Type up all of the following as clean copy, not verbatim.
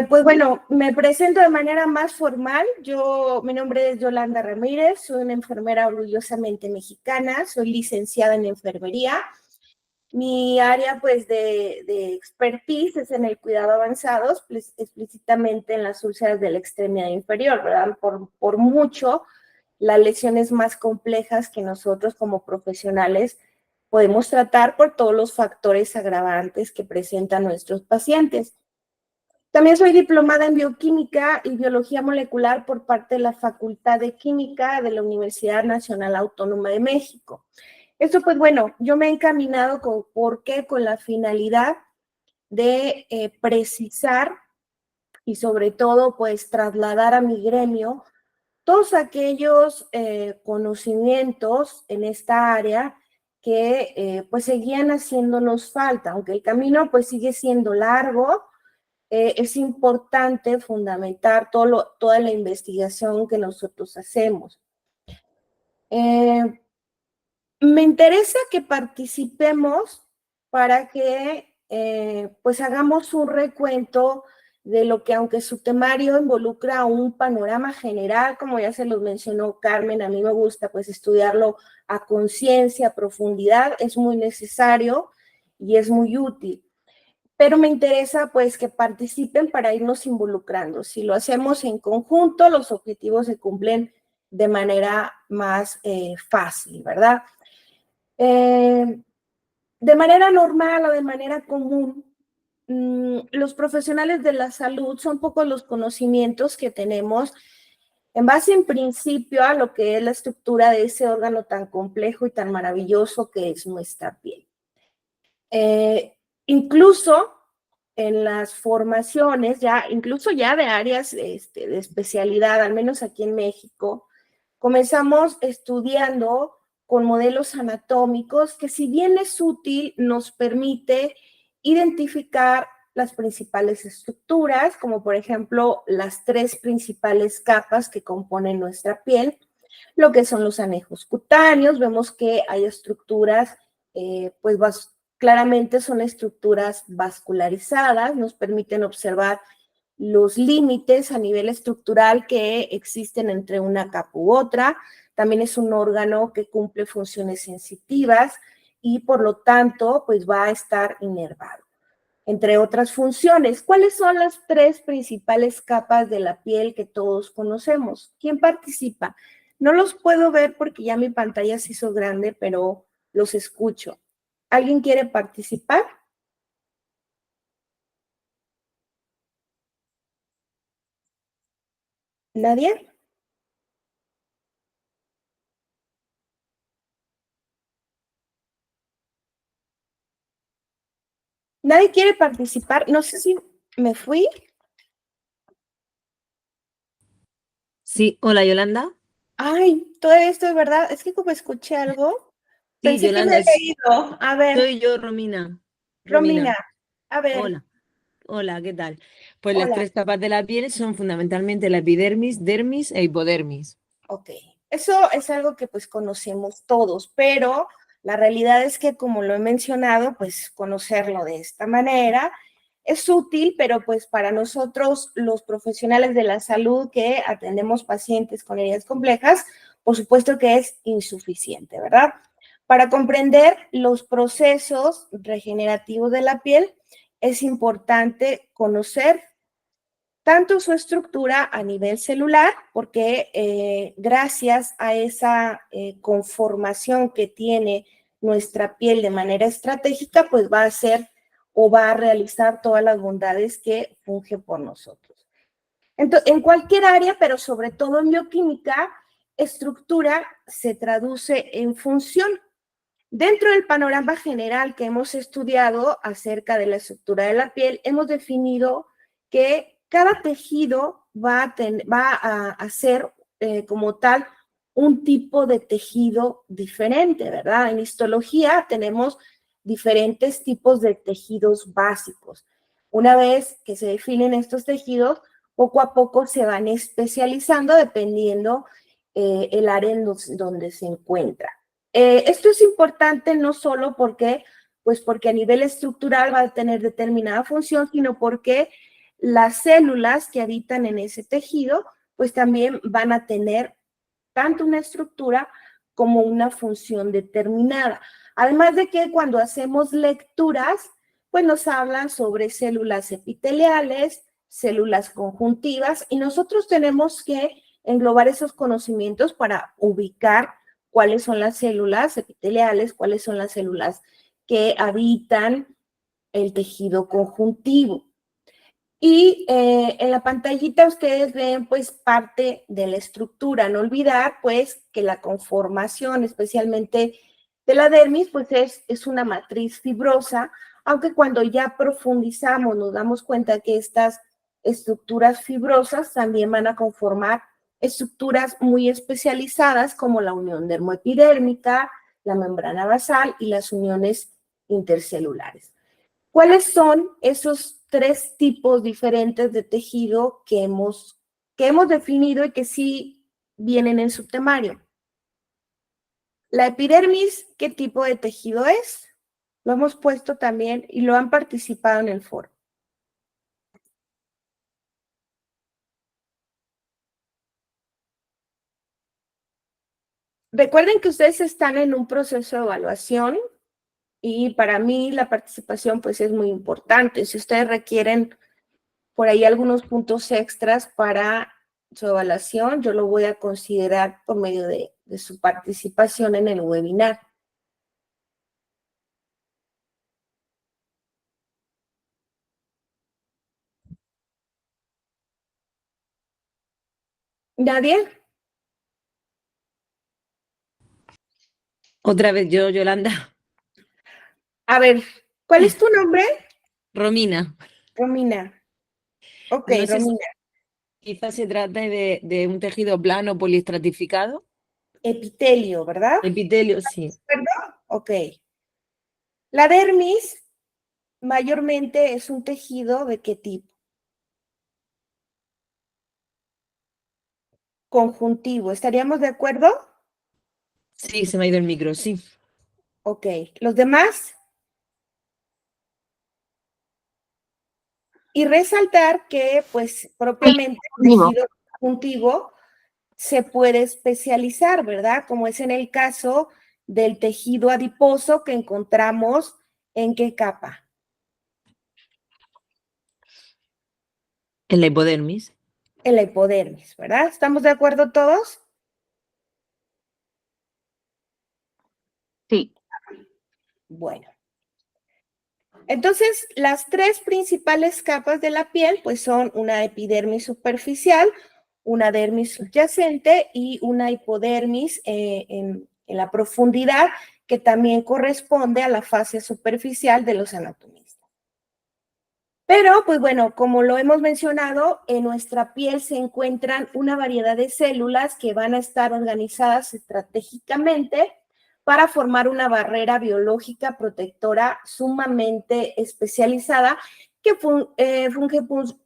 Pues bueno, me presento de manera más formal. Mi nombre es Yolanda Ramírez, soy una enfermera orgullosamente mexicana, soy licenciada en enfermería. Mi área pues de expertise es en el cuidado avanzado, explícitamente en las úlceras de la extremidad inferior, ¿verdad? Por mucho, las lesiones más complejas que nosotros como profesionales podemos tratar por todos los factores agravantes que presentan nuestros pacientes. También soy diplomada en bioquímica y biología molecular por parte de la Facultad de Química de la Universidad Nacional Autónoma de México. Esto, pues bueno, yo me he encaminado con la finalidad de precisar y sobre todo, pues trasladar a mi gremio todos aquellos conocimientos en esta área que pues seguían haciéndonos falta, aunque el camino pues sigue siendo largo. Es importante fundamentar toda la investigación que nosotros hacemos. Me interesa que participemos para que pues hagamos un recuento de lo que, aunque su temario involucra un panorama general, como ya se los mencionó Carmen, a mí me gusta pues estudiarlo a conciencia, a profundidad, es muy necesario y es muy útil. Pero me interesa pues que participen para irnos involucrando. Si lo hacemos en conjunto, los objetivos se cumplen de manera más fácil, ¿verdad? De manera normal o de manera común, los profesionales de la salud son pocos los conocimientos que tenemos en base en principio a lo que es la estructura de ese órgano tan complejo y tan maravilloso que es nuestra piel. Incluso en las formaciones, incluso ya de áreas de especialidad, al menos aquí en México, comenzamos estudiando con modelos anatómicos que, si bien es útil, nos permite identificar las principales estructuras, como por ejemplo las 3 principales capas que componen nuestra piel, lo que son los anejos cutáneos. Vemos que hay estructuras, pues claramente son estructuras vascularizadas, nos permiten observar los límites a nivel estructural que existen entre una capa u otra. También es un órgano que cumple funciones sensitivas y por lo tanto pues va a estar inervado, entre otras funciones. ¿Cuáles son las 3 principales capas de la piel que todos conocemos? ¿Quién participa? No los puedo ver porque ya mi pantalla se hizo grande, pero los escucho. ¿Alguien quiere participar? ¿Nadie? ¿Nadie quiere participar? No sé si me fui. Sí, hola Yolanda. Ay, todo esto es verdad. Es que como escuché algo, Sí, pensé que me Yolanda, había ido. A ver, soy yo, Romina. Romina, Romina, a ver, hola, hola, ¿qué tal? Pues las hola. 3 capas de la piel son fundamentalmente la epidermis, dermis e hipodermis. Ok, eso es algo que pues conocemos todos, pero la realidad es que, como lo he mencionado, pues conocerlo de esta manera es útil, pero pues para nosotros los profesionales de la salud que atendemos pacientes con heridas complejas, por supuesto que es insuficiente, ¿verdad? Para comprender los procesos regenerativos de la piel es importante conocer tanto su estructura a nivel celular, porque gracias a esa conformación que tiene nuestra piel de manera estratégica, pues va a hacer o va a realizar todas las bondades que funge por nosotros. Entonces, en cualquier área, pero sobre todo en bioquímica, estructura se traduce en función. Dentro del panorama general que hemos estudiado acerca de la estructura de la piel, hemos definido que cada tejido va a ser como tal un tipo de tejido diferente, ¿verdad? En histología tenemos diferentes tipos de tejidos básicos. Una vez que se definen estos tejidos, poco a poco se van especializando dependiendo el área en donde se encuentra. Esto es importante no solo porque a nivel estructural va a tener determinada función, sino porque las células que habitan en ese tejido, pues también van a tener tanto una estructura como una función determinada. Además de que cuando hacemos lecturas, pues nos hablan sobre células epiteliales, células conjuntivas, y nosotros tenemos que englobar esos conocimientos para ubicar cuáles son las células epiteliales, cuáles son las células que habitan el tejido conjuntivo. Y en la pantallita ustedes ven pues parte de la estructura. No olvidar pues que la conformación, especialmente de la dermis, pues es una matriz fibrosa, aunque cuando ya profundizamos nos damos cuenta que estas estructuras fibrosas también van a conformar estructuras muy especializadas como la unión dermoepidérmica, la membrana basal y las uniones intercelulares. ¿Cuáles son esos tres tipos diferentes de tejido que hemos definido y que sí vienen en su temario? La epidermis, ¿qué tipo de tejido es? Lo hemos puesto también y lo han participado en el foro. Recuerden que ustedes están en un proceso de evaluación y para mí la participación pues es muy importante. Si ustedes requieren por ahí algunos puntos extras para su evaluación, yo lo voy a considerar por medio de su participación en el webinar. ¿Nadie? Otra vez yo, Yolanda. A ver, ¿cuál es tu nombre? Romina. Romina. Ok, No sé si Romina. quizás se trata de un tejido plano poliestratificado. Epitelio, ¿verdad? Epitelio, sí. ¿Perdón? Ok. La dermis mayormente es un tejido ¿de qué tipo? Conjuntivo. ¿Estaríamos de acuerdo? Sí, se me ha ido el micro, sí. Ok. ¿Los demás? Y resaltar que, pues, propiamente el tejido conjuntivo se puede especializar, ¿verdad? Como es en el caso del tejido adiposo que encontramos en qué capa. En la hipodermis. En la hipodermis, ¿verdad? ¿Estamos de acuerdo todos? Sí. Bueno. Entonces, las tres principales capas de la piel, pues son una epidermis superficial, una dermis subyacente y una hipodermis en la profundidad, que también corresponde a la fase superficial de los anatomistas. Pero, pues bueno, como lo hemos mencionado, en nuestra piel se encuentran una variedad de células que van a estar organizadas estratégicamente para formar una barrera biológica protectora sumamente especializada que funge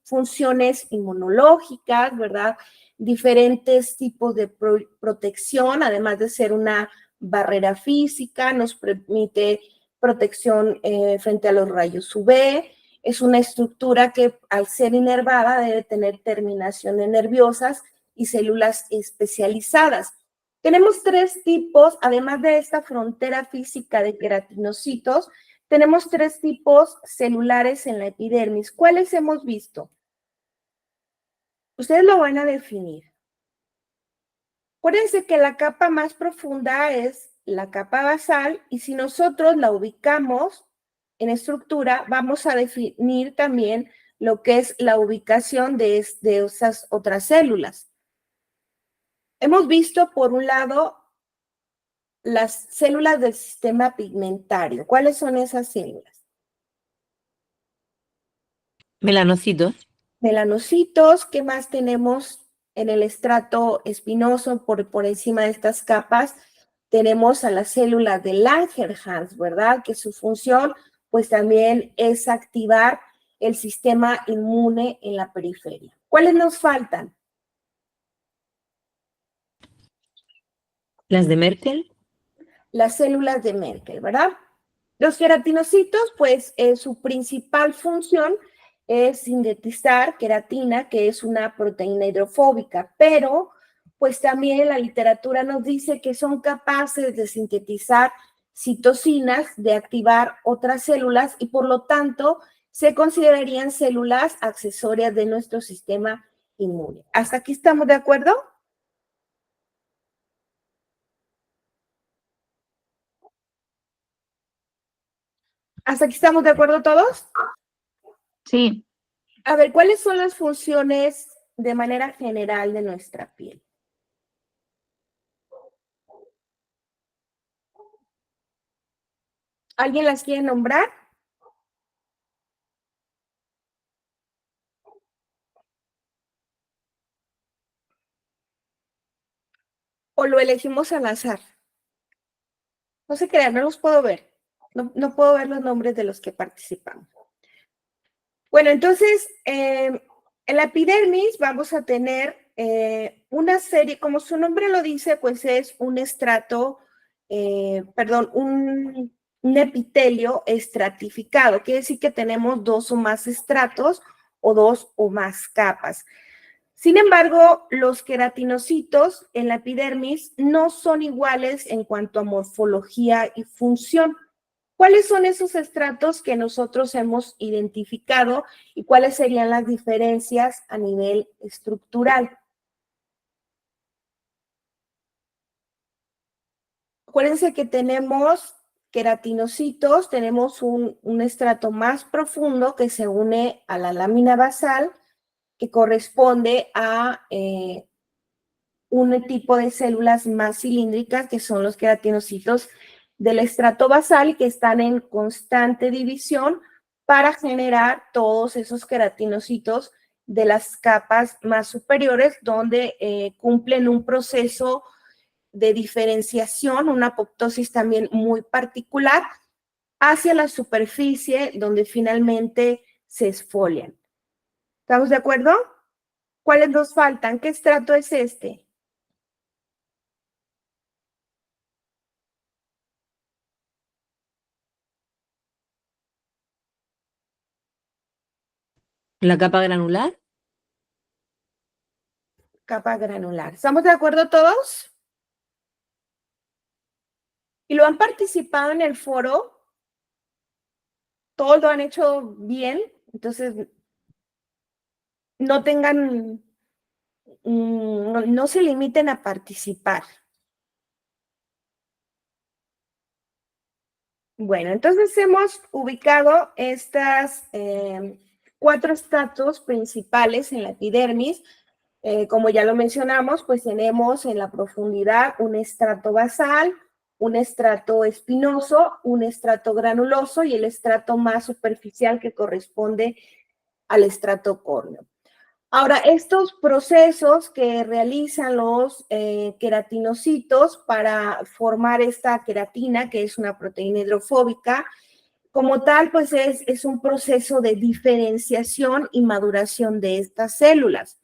funciones inmunológicas, ¿verdad? Diferentes tipos de protección, además de ser una barrera física, nos permite protección frente a los rayos UV. Es una estructura que al ser inervada debe tener terminaciones nerviosas y células especializadas. Tenemos tres tipos, además de esta frontera física de queratinocitos, tenemos tres tipos celulares en la epidermis. ¿Cuáles hemos visto? Ustedes lo van a definir. Acuérdense que la capa más profunda es la capa basal y si nosotros la ubicamos en estructura, vamos a definir también lo que es la ubicación de esas otras células. Hemos visto, por un lado, las células del sistema pigmentario. ¿Cuáles son esas células? Melanocitos. Melanocitos. ¿Qué más tenemos en el estrato espinoso por encima de estas capas? Tenemos a las células de Langerhans, ¿verdad? Que su función, pues también es activar el sistema inmune en la periferia. ¿Cuáles nos faltan? Las de Merkel. Las células de Merkel, ¿verdad? Los queratinocitos, pues su principal función es sintetizar queratina, que es una proteína hidrofóbica, pero pues también la literatura nos dice que son capaces de sintetizar citocinas, de activar otras células y por lo tanto se considerarían células accesorias de nuestro sistema inmune. ¿Hasta aquí estamos de acuerdo? ¿Hasta aquí estamos de acuerdo todos? Sí. A ver, ¿cuáles son las funciones de manera general de nuestra piel? ¿Alguien las quiere nombrar? ¿O lo elegimos al azar? No se crean, no los puedo ver. No puedo ver los nombres de los que participan. Bueno, entonces, en la epidermis vamos a tener una serie, como su nombre lo dice, pues es un estrato, un epitelio estratificado. Quiere decir que tenemos dos o más estratos o dos o más capas. Sin embargo, los queratinocitos en la epidermis no son iguales en cuanto a morfología y función. ¿Cuáles son esos estratos que nosotros hemos identificado y cuáles serían las diferencias a nivel estructural? Acuérdense que tenemos queratinocitos, tenemos un estrato más profundo que se une a la lámina basal, que corresponde a un tipo de células más cilíndricas, que son los queratinocitos del estrato basal, que están en constante división para generar todos esos queratinocitos de las capas más superiores, donde cumplen un proceso de diferenciación, una apoptosis también muy particular, hacia la superficie, donde finalmente se esfolian. ¿Estamos de acuerdo? ¿Cuáles nos faltan? ¿Qué estrato es este? ¿La capa granular? Capa granular. ¿Estamos de acuerdo todos? ¿Y lo han participado en el foro? ¿Todos lo han hecho bien? Entonces, no tengan, no se limiten a participar. Bueno, entonces hemos ubicado estas 4 estratos principales en la epidermis. Como ya lo mencionamos, pues tenemos en la profundidad un estrato basal, un estrato espinoso, un estrato granuloso y el estrato más superficial que corresponde al estrato córneo. Ahora, estos procesos que realizan los queratinocitos para formar esta queratina, que es una proteína hidrofóbica, como tal, pues es un proceso de diferenciación y maduración de estas células.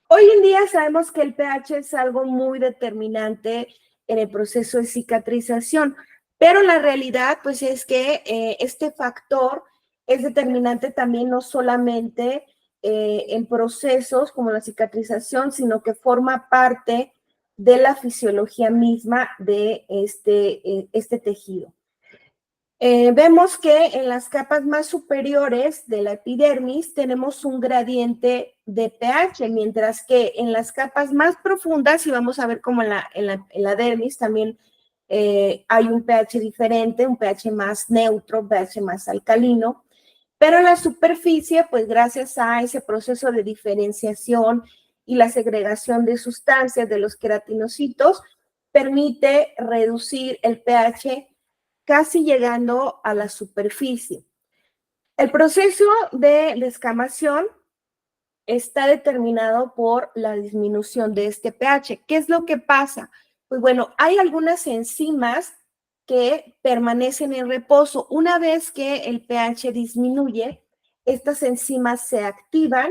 Hoy en día sabemos que el pH es algo muy determinante en el proceso de cicatrización, pero la realidad pues es que este factor es determinante también no solamente en procesos como la cicatrización, sino que forma parte de la fisiología misma de este tejido. Vemos que en las capas más superiores de la epidermis tenemos un gradiente de pH, mientras que en las capas más profundas, y vamos a ver como en la dermis también hay un pH diferente, un pH más neutro, un pH más alcalino, pero en la superficie, pues gracias a ese proceso de diferenciación y la segregación de sustancias de los queratinocitos, permite reducir el pH casi llegando a la superficie. El proceso de descamación está determinado por la disminución de este pH. ¿Qué es lo que pasa? Pues bueno, hay algunas enzimas que permanecen en reposo. Una vez que el pH disminuye, estas enzimas se activan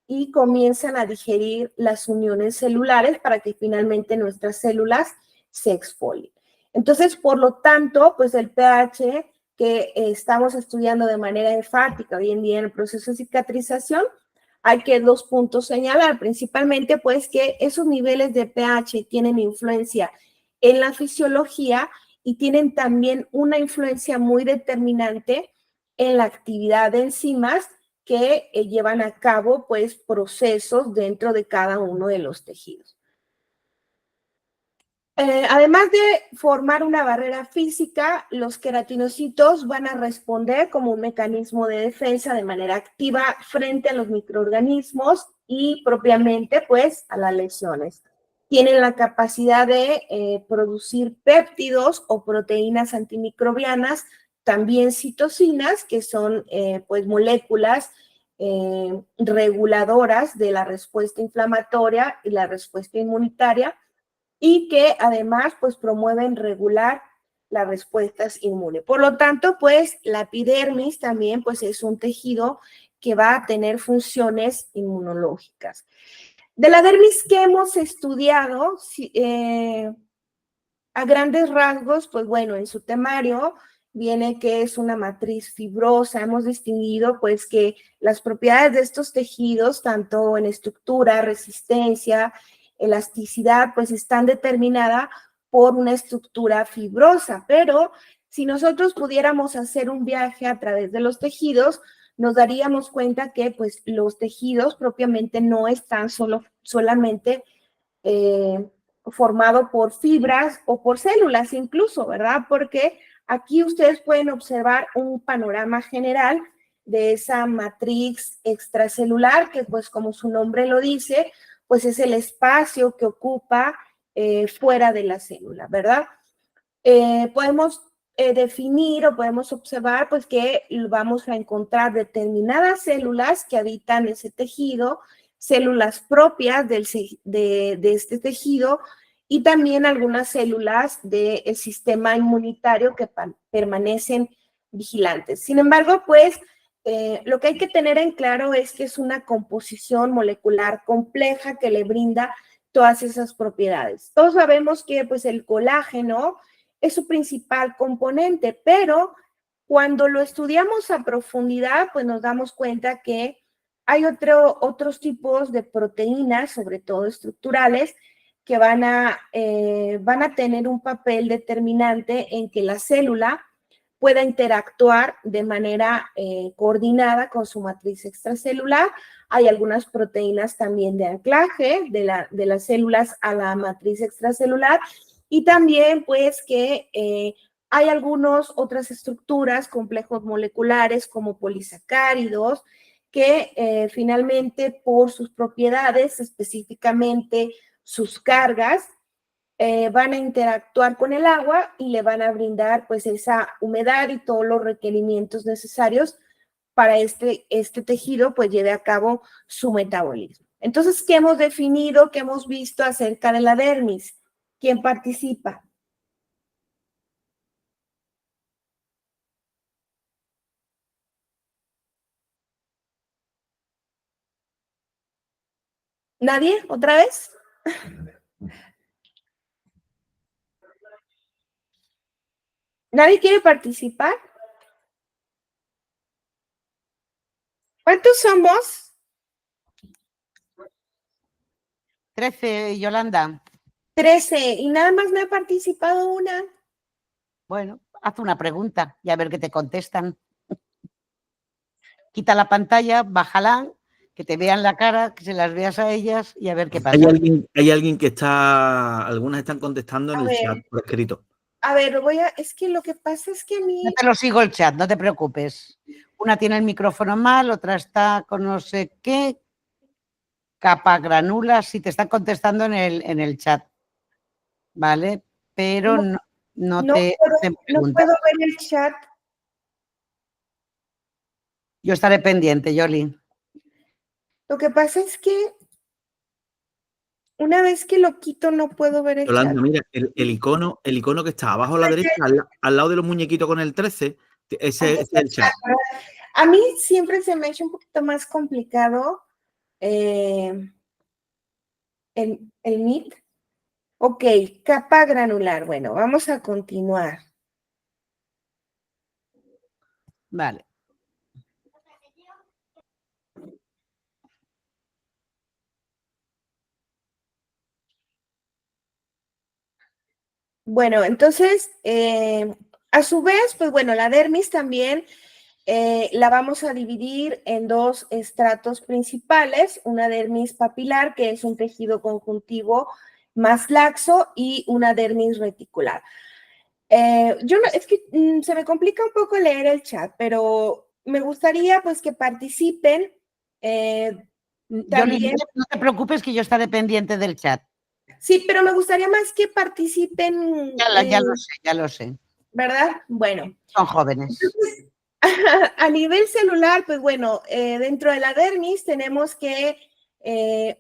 y comienzan a digerir las uniones celulares para que finalmente nuestras células se exfolien. Entonces, por lo tanto, pues el pH que estamos estudiando de manera enfática hoy en día en el proceso de cicatrización, hay que 2 puntos señalar, principalmente pues que esos niveles de pH tienen influencia en la fisiología y tienen también una influencia muy determinante en la actividad de enzimas que llevan a cabo pues procesos dentro de cada uno de los tejidos. Además de formar una barrera física, los queratinocitos van a responder como un mecanismo de defensa de manera activa frente a los microorganismos y propiamente pues a las lesiones. Tienen la capacidad de producir péptidos o proteínas antimicrobianas, también citocinas, que son pues moléculas reguladoras de la respuesta inflamatoria y la respuesta inmunitaria, y que además pues promueven regular las respuestas inmunes. Por lo tanto, pues la epidermis también pues es un tejido que va a tener funciones inmunológicas. De la dermis que hemos estudiado, a grandes rasgos, pues bueno, en su temario viene que es una matriz fibrosa. Hemos distinguido pues que las propiedades de estos tejidos, tanto en estructura, resistencia, elasticidad, pues están determinadas por una estructura fibrosa, pero si nosotros pudiéramos hacer un viaje a través de los tejidos, nos daríamos cuenta que pues los tejidos propiamente no están solamente formado por fibras o por células incluso, ¿verdad? Porque aquí ustedes pueden observar un panorama general de esa matriz extracelular, que pues como su nombre lo dice, pues es el espacio que ocupa fuera de la célula, ¿verdad? Podemos definir o podemos observar pues que vamos a encontrar determinadas células que habitan ese tejido, células propias de este tejido y también algunas células del sistema inmunitario que permanecen vigilantes. Sin embargo, pues lo que hay que tener en claro es que es una composición molecular compleja que le brinda todas esas propiedades. Todos sabemos que pues el colágeno es su principal componente, pero cuando lo estudiamos a profundidad, pues nos damos cuenta que hay otros tipos de proteínas, sobre todo estructurales, que van a tener un papel determinante en que la célula pueda interactuar de manera coordinada con su matriz extracelular. Hay algunas proteínas también de anclaje de las células a la matriz extracelular y también pues que hay algunas otras estructuras, complejos moleculares como polisacáridos, que finalmente por sus propiedades, específicamente sus cargas, van a interactuar con el agua y le van a brindar pues esa humedad y todos los requerimientos necesarios para este tejido pues lleve a cabo su metabolismo. Entonces, ¿qué hemos definido, qué hemos visto acerca de la dermis? ¿Quién participa? ¿Nadie? ¿Otra vez? ¿Nadie quiere participar? ¿Cuántos somos? 13, Yolanda. 13, y nada más me ha participado una. Bueno, haz una pregunta y a ver qué te contestan. Quita la pantalla, bájala, que te vean la cara, que se las veas a ellas y a ver qué pasa. Hay alguien que está, algunas están contestando en el chat por escrito. A ver, es que lo que pasa es que a mí... No te lo sigo el chat, no te preocupes. Una tiene el micrófono mal, otra está con no sé qué, capa granula, si te están contestando en el chat, ¿vale? Pero no te puedo ver el chat. Yo estaré pendiente, Yoli. Lo que pasa es que una vez que lo quito no puedo ver el Yolanda, chat. mira, el icono que está abajo a la derecha, al lado de los muñequitos con el 13, ese es el chat. A mí siempre se me ha hecho un poquito más complicado el Meet. Ok, capa granular. Bueno, vamos a continuar. Vale. Bueno, entonces, a su vez, pues bueno, la dermis también la vamos a dividir en dos estratos principales, una dermis papilar, que es un tejido conjuntivo más laxo, y una dermis reticular. Es que se me complica un poco leer el chat, pero me gustaría pues que participen también. No te preocupes que yo estaré pendiente del chat. Sí, pero me gustaría más que participen. Ya lo sé. ¿Verdad? Bueno. Son jóvenes. Entonces, a nivel celular, pues bueno, dentro de la dermis tenemos que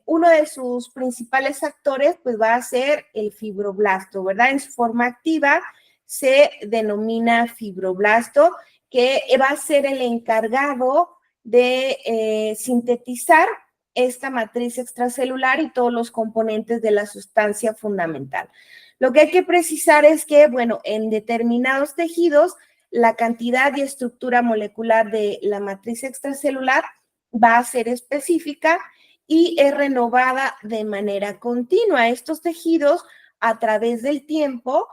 uno de sus principales actores pues va a ser el fibroblasto, ¿verdad? En su forma activa se denomina fibroblasto, que va a ser el encargado de sintetizar esta matriz extracelular y todos los componentes de la sustancia fundamental. Lo que hay que precisar es que, bueno, en determinados tejidos, la cantidad y estructura molecular de la matriz extracelular va a ser específica y es renovada de manera continua. Estos tejidos, a través del tiempo,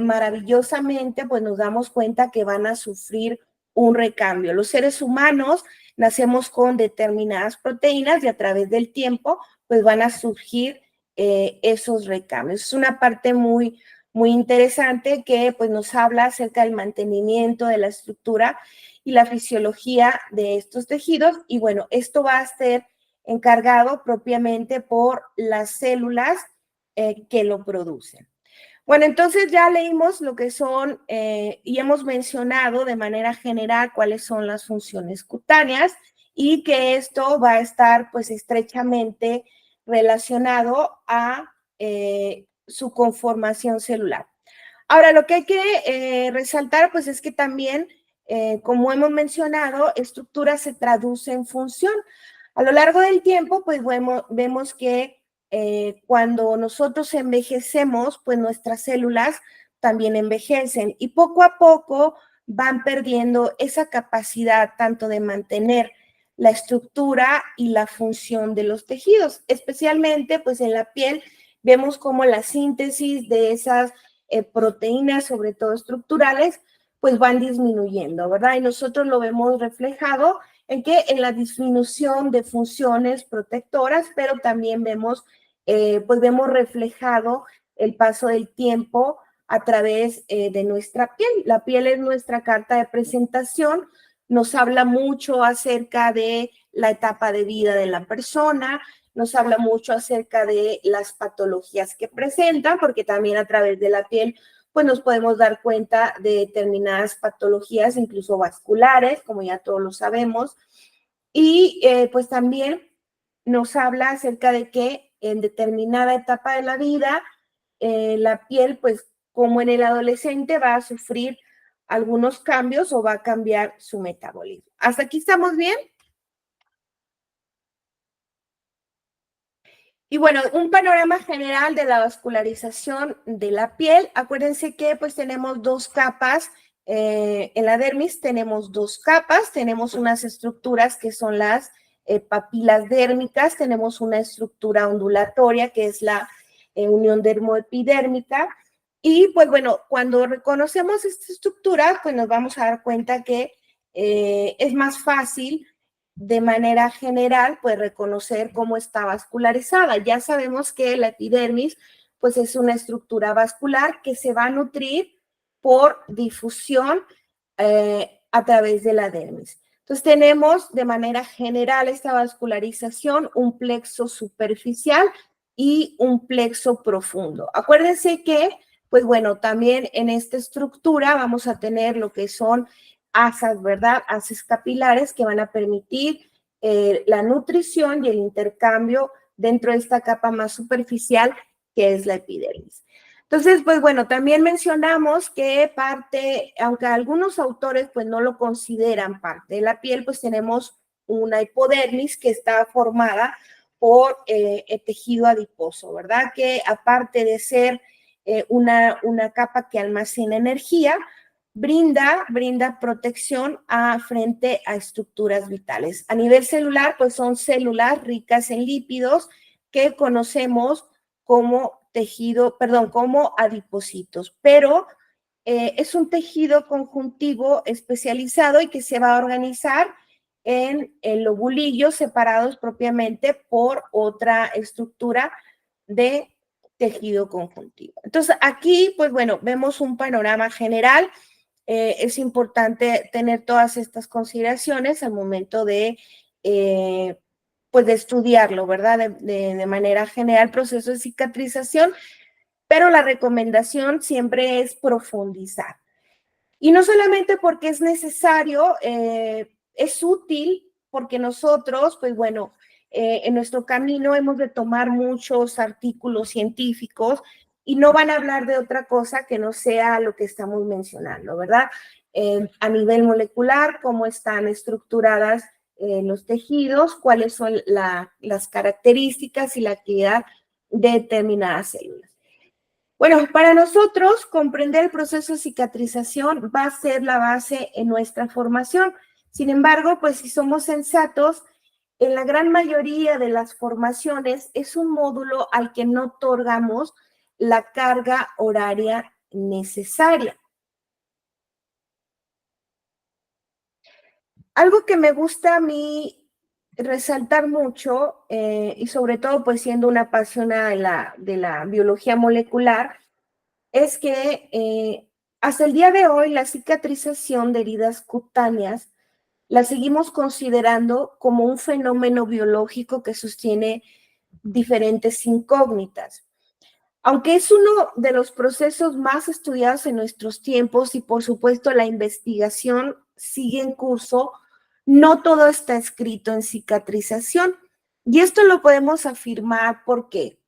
maravillosamente, pues nos damos cuenta que van a sufrir un recambio. Los seres humanos nacemos con determinadas proteínas y a través del tiempo, pues van a surgir esos recambios. Es una parte muy interesante que pues nos habla acerca del mantenimiento de la estructura y la fisiología de estos tejidos, y bueno, esto va a ser encargado propiamente por las células que lo producen. Bueno, entonces ya leímos lo que son y hemos mencionado de manera general cuáles son las funciones cutáneas y que esto va a estar pues estrechamente relacionado a su conformación celular. Ahora, lo que hay que resaltar pues es que también, como hemos mencionado, estructura se traduce en función. A lo largo del tiempo pues vemos que cuando nosotros envejecemos, pues nuestras células también envejecen y poco a poco van perdiendo esa capacidad tanto de mantener la estructura y la función de los tejidos, especialmente pues en la piel vemos como la síntesis de esas proteínas, sobre todo estructurales, pues van disminuyendo, ¿verdad? Y nosotros lo vemos reflejado en que en la disminución de funciones protectoras, pero también vemos reflejado el paso del tiempo a través de nuestra piel. La piel es nuestra carta de presentación, nos habla mucho acerca de la etapa de vida de la persona, nos habla mucho acerca de las patologías que presentan, porque también a través de la piel pues nos podemos dar cuenta de determinadas patologías, incluso vasculares, como ya todos lo sabemos, y pues también nos habla acerca de que en determinada etapa de la vida, la piel, pues como en el adolescente, va a sufrir algunos cambios o va a cambiar su metabolismo. ¿Hasta aquí estamos bien? Y bueno, un panorama general de la vascularización de la piel. Acuérdense que pues tenemos dos capas. En la dermis tenemos dos capas. Tenemos unas estructuras que son las papilas dérmicas. Tenemos una estructura ondulatoria que es la unión dermoepidérmica. Y pues bueno, cuando reconocemos esta estructura, pues nos vamos a dar cuenta que es más fácil de manera general, pues reconocer cómo está vascularizada. Ya sabemos que la epidermis, pues es una estructura vascular que se va a nutrir por difusión a través de la dermis. Entonces tenemos de manera general esta vascularización, un plexo superficial y un plexo profundo. Acuérdense que, pues bueno, también en esta estructura vamos a tener lo que son asas, ¿verdad? Asas capilares que van a permitir la nutrición y el intercambio dentro de esta capa más superficial que es la epidermis. Entonces, pues bueno, también mencionamos que parte, aunque algunos autores pues no lo consideran parte de la piel, pues tenemos una hipodermis que está formada por el tejido adiposo, ¿verdad? Que aparte de ser una capa que almacena energía, brinda protección frente a estructuras vitales. A nivel celular, pues son células ricas en lípidos que conocemos como como adipocitos, pero es un tejido conjuntivo especializado y que se va a organizar en el lobulillo separados propiamente por otra estructura de tejido conjuntivo. Entonces, aquí, pues bueno, vemos un panorama general. Es importante tener todas estas consideraciones al momento pues de estudiarlo, ¿verdad? De manera general, proceso de cicatrización, pero la recomendación siempre es profundizar. Y no solamente porque es necesario, es útil porque nosotros, pues bueno, en nuestro camino hemos de tomar muchos artículos científicos y no van a hablar de otra cosa que no sea lo que estamos mencionando, ¿verdad? A nivel molecular, cómo están estructuradas los tejidos, cuáles son las características y la actividad de determinadas células. Bueno, para nosotros comprender el proceso de cicatrización va a ser la base en nuestra formación. Sin embargo, pues si somos sensatos, en la gran mayoría de las formaciones es un módulo al que no otorgamos la carga horaria necesaria. Algo que me gusta a mí resaltar mucho, y sobre todo pues siendo una apasionada de la biología molecular, es que hasta el día de hoy la cicatrización de heridas cutáneas la seguimos considerando como un fenómeno biológico que sostiene diferentes incógnitas. Aunque es uno de los procesos más estudiados en nuestros tiempos y por supuesto la investigación sigue en curso, no todo está escrito en cicatrización. Y esto lo podemos afirmar porque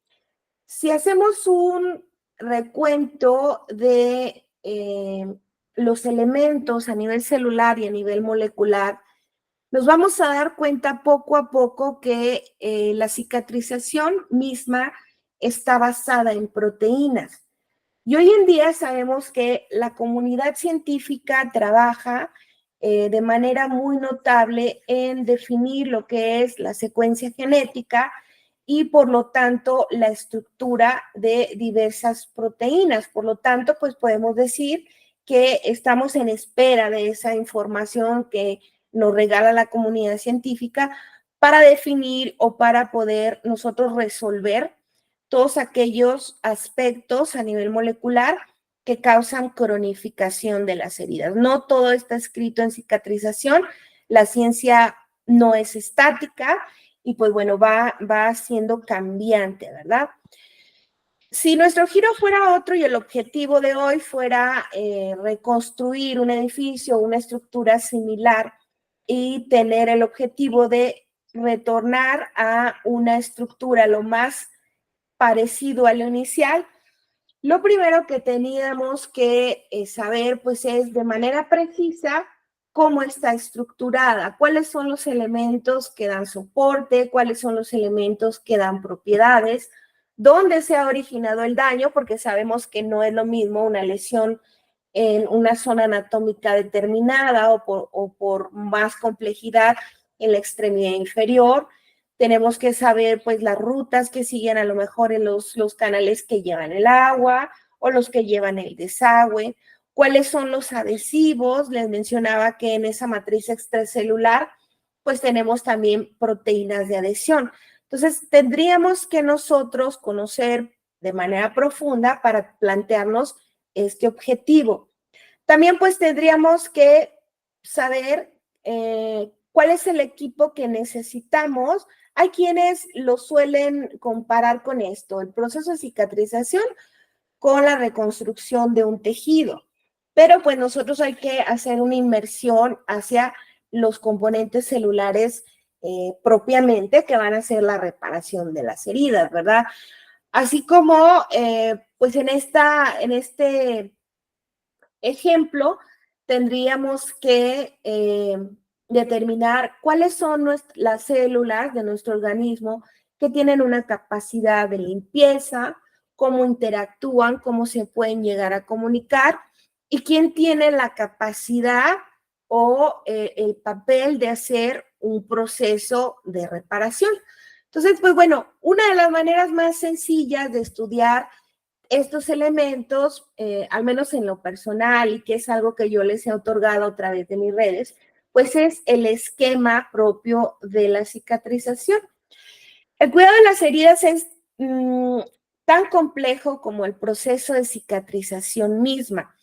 si hacemos un recuento de los elementos a nivel celular y a nivel molecular, nos vamos a dar cuenta poco a poco que la cicatrización misma está basada en proteínas. Y hoy en día sabemos que la comunidad científica trabaja de manera muy notable en definir lo que es la secuencia genética y por lo tanto la estructura de diversas proteínas. Por lo tanto, pues podemos decir que estamos en espera de esa información que nos regala la comunidad científica para definir o para poder nosotros resolver todos aquellos aspectos a nivel molecular que causan cronificación de las heridas. No todo está escrito en cicatrización, la ciencia no es estática y pues bueno, va siendo cambiante, ¿verdad? Si nuestro giro fuera otro y el objetivo de hoy fuera reconstruir un edificio o una estructura similar y tener el objetivo de retornar a una estructura lo más parecido a lo inicial, lo primero que teníamos que saber pues es de manera precisa cómo está estructurada, cuáles son los elementos que dan soporte, cuáles son los elementos que dan propiedades, dónde se ha originado el daño, porque sabemos que no es lo mismo una lesión en una zona anatómica determinada o por más complejidad en la extremidad inferior. Tenemos que saber pues las rutas que siguen a lo mejor en los canales que llevan el agua o los que llevan el desagüe, cuáles son los adhesivos. Les mencionaba que en esa matriz extracelular pues tenemos también proteínas de adhesión. Entonces tendríamos que nosotros conocer de manera profunda para plantearnos este objetivo. También pues tendríamos que saber cuál es el equipo que necesitamos. Hay quienes lo suelen comparar con esto, el proceso de cicatrización con la reconstrucción de un tejido. Pero pues nosotros hay que hacer una inmersión hacia los componentes celulares propiamente que van a hacer la reparación de las heridas, ¿verdad? Así como pues en este ejemplo tendríamos que determinar cuáles son las células de nuestro organismo que tienen una capacidad de limpieza, cómo interactúan, cómo se pueden llegar a comunicar y quién tiene la capacidad o el papel de hacer un proceso de reparación. Entonces, pues bueno, una de las maneras más sencillas de estudiar estos elementos, al menos en lo personal, y que es algo que yo les he otorgado a través de mis redes, pues es el esquema propio de la cicatrización. El cuidado de las heridas es tan complejo como el proceso de cicatrización misma.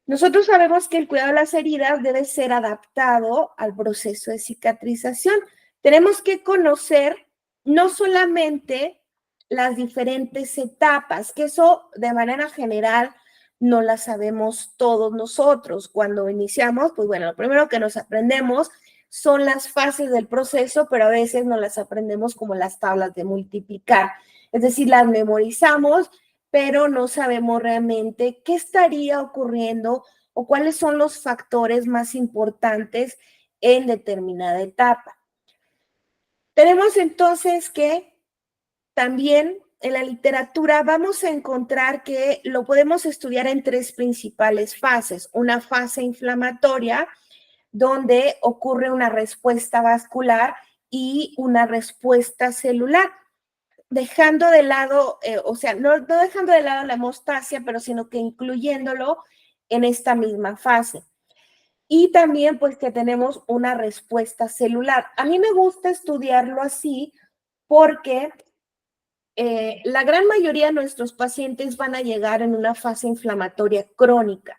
Nosotros sabemos que el cuidado de las heridas debe ser adaptado al proceso de cicatrización. Tenemos que conocer no solamente las diferentes etapas, que eso de manera general no las sabemos todos nosotros. Cuando iniciamos, pues bueno, lo primero que nos aprendemos son las fases del proceso, pero a veces no las aprendemos como las tablas de multiplicar. Es decir, las memorizamos, pero no sabemos realmente qué estaría ocurriendo o cuáles son los factores más importantes en determinada etapa. Tenemos entonces que también en la literatura vamos a encontrar que lo podemos estudiar en tres principales fases. Una fase inflamatoria, donde ocurre una respuesta vascular y una respuesta celular, dejando de lado, no dejando de lado la hemostasia, pero sino que incluyéndolo en esta misma fase. Y también pues que tenemos una respuesta celular. A mí me gusta estudiarlo así porque la gran mayoría de nuestros pacientes van a llegar en una fase inflamatoria crónica,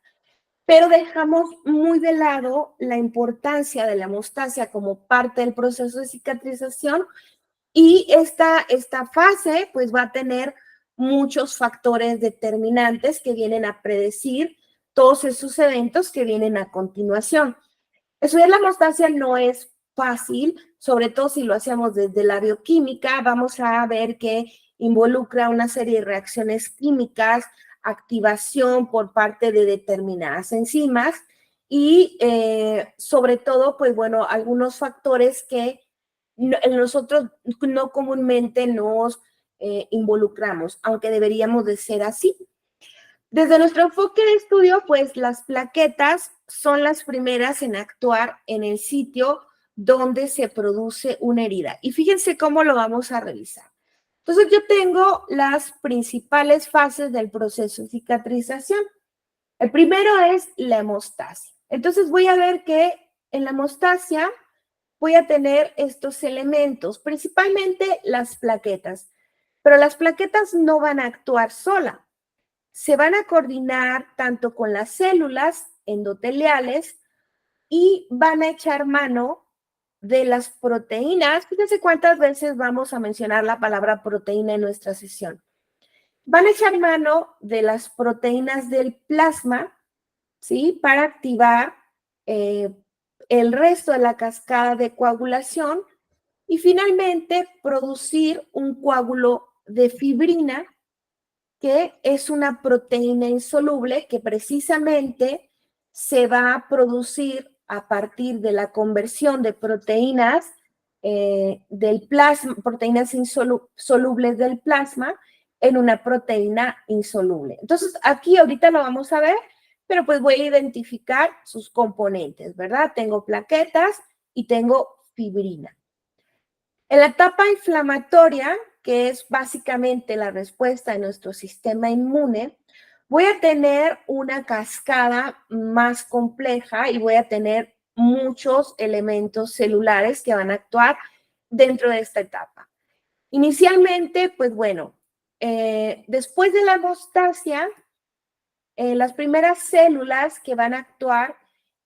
pero dejamos muy de lado la importancia de la hemostasia como parte del proceso de cicatrización, y esta fase pues va a tener muchos factores determinantes que vienen a predecir todos esos eventos que vienen a continuación. Estudiar la hemostasia no es fácil, sobre todo si lo hacemos desde la bioquímica. Vamos a ver que involucra una serie de reacciones químicas, activación por parte de determinadas enzimas y sobre todo, pues bueno, algunos factores que nosotros no comúnmente nos involucramos, aunque deberíamos de ser así. Desde nuestro enfoque de estudio, pues las plaquetas son las primeras en actuar en el sitio donde se produce una herida. Y fíjense cómo lo vamos a revisar. Entonces yo tengo las principales fases del proceso de cicatrización. El primero es la hemostasia. Entonces voy a ver que en la hemostasia voy a tener estos elementos, principalmente las plaquetas. Pero las plaquetas no van a actuar sola. Se van a coordinar tanto con las células endoteliales y van a echar mano de las proteínas. Fíjense cuántas veces vamos a mencionar la palabra proteína en nuestra sesión. Van a echar mano de las proteínas del plasma, ¿sí? Para activar el resto de la cascada de coagulación y finalmente producir un coágulo de fibrina, que es una proteína insoluble que precisamente se va a producir a partir de la conversión de proteínas del plasma, proteínas solubles del plasma en una proteína insoluble. Entonces, aquí ahorita lo vamos a ver, pero pues voy a identificar sus componentes, ¿verdad? Tengo plaquetas y tengo fibrina. En la etapa inflamatoria, que es básicamente la respuesta de nuestro sistema inmune, voy a tener una cascada más compleja y voy a tener muchos elementos celulares que van a actuar dentro de esta etapa. Inicialmente, pues bueno, después de la hemostasia, las primeras células que van a actuar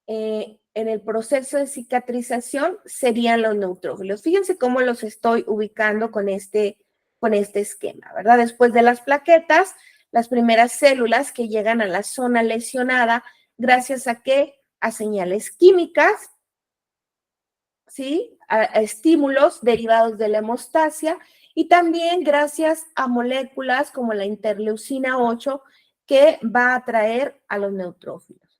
en el proceso de cicatrización serían los neutrófilos. Fíjense cómo los estoy ubicando con este esquema, ¿verdad? Después de las plaquetas, las primeras células que llegan a la zona lesionada, gracias a qué? A señales químicas, ¿sí? A estímulos derivados de la hemostasia y también gracias a moléculas como la interleucina 8 que va a atraer a los neutrófilos.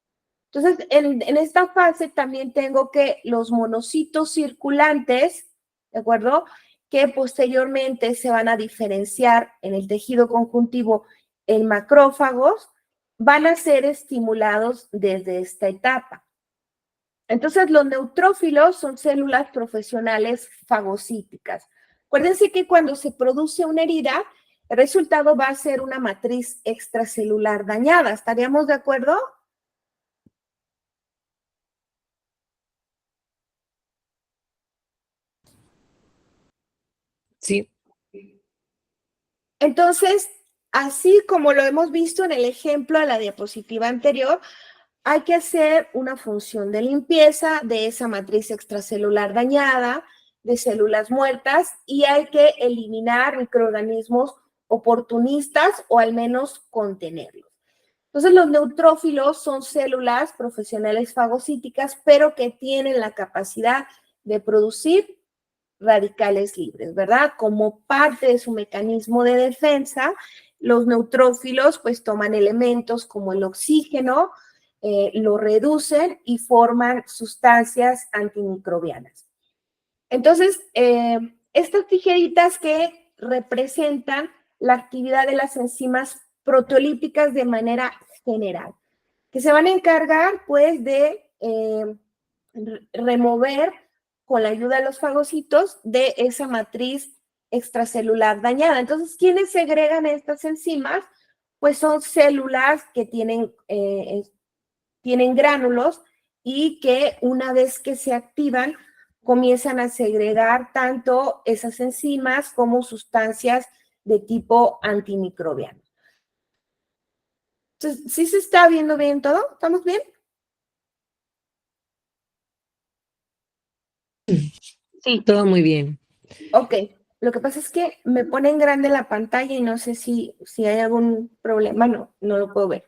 Entonces, en esta fase también tengo que los monocitos circulantes, ¿de acuerdo? Que posteriormente se van a diferenciar en el tejido conjuntivo en macrófagos, van a ser estimulados desde esta etapa. Entonces, los neutrófilos son células profesionales fagocíticas. Acuérdense que cuando se produce una herida, el resultado va a ser una matriz extracelular dañada. ¿Estaríamos de acuerdo? Sí. Entonces, así como lo hemos visto en el ejemplo de la diapositiva anterior, hay que hacer una función de limpieza de esa matriz extracelular dañada, de células muertas, y hay que eliminar microorganismos oportunistas o al menos contenerlos. Entonces, los neutrófilos son células profesionales fagocíticas, pero que tienen la capacidad de producir radicales libres, ¿verdad? Como parte de su mecanismo de defensa, los neutrófilos pues toman elementos como el oxígeno, lo reducen y forman sustancias antimicrobianas. Entonces, estas tijeritas que representan la actividad de las enzimas proteolíticas de manera general, que se van a encargar pues de remover con la ayuda de los fagocitos de esa matriz extracelular dañada. Entonces, ¿quiénes segregan estas enzimas? Pues son células que tienen gránulos y que una vez que se activan, comienzan a segregar tanto esas enzimas como sustancias de tipo antimicrobiano. Entonces, ¿sí se está viendo bien todo? ¿Estamos bien? Sí, Todo muy bien. Ok, lo que pasa es que me pone en grande la pantalla y no sé si hay algún problema, no lo puedo ver.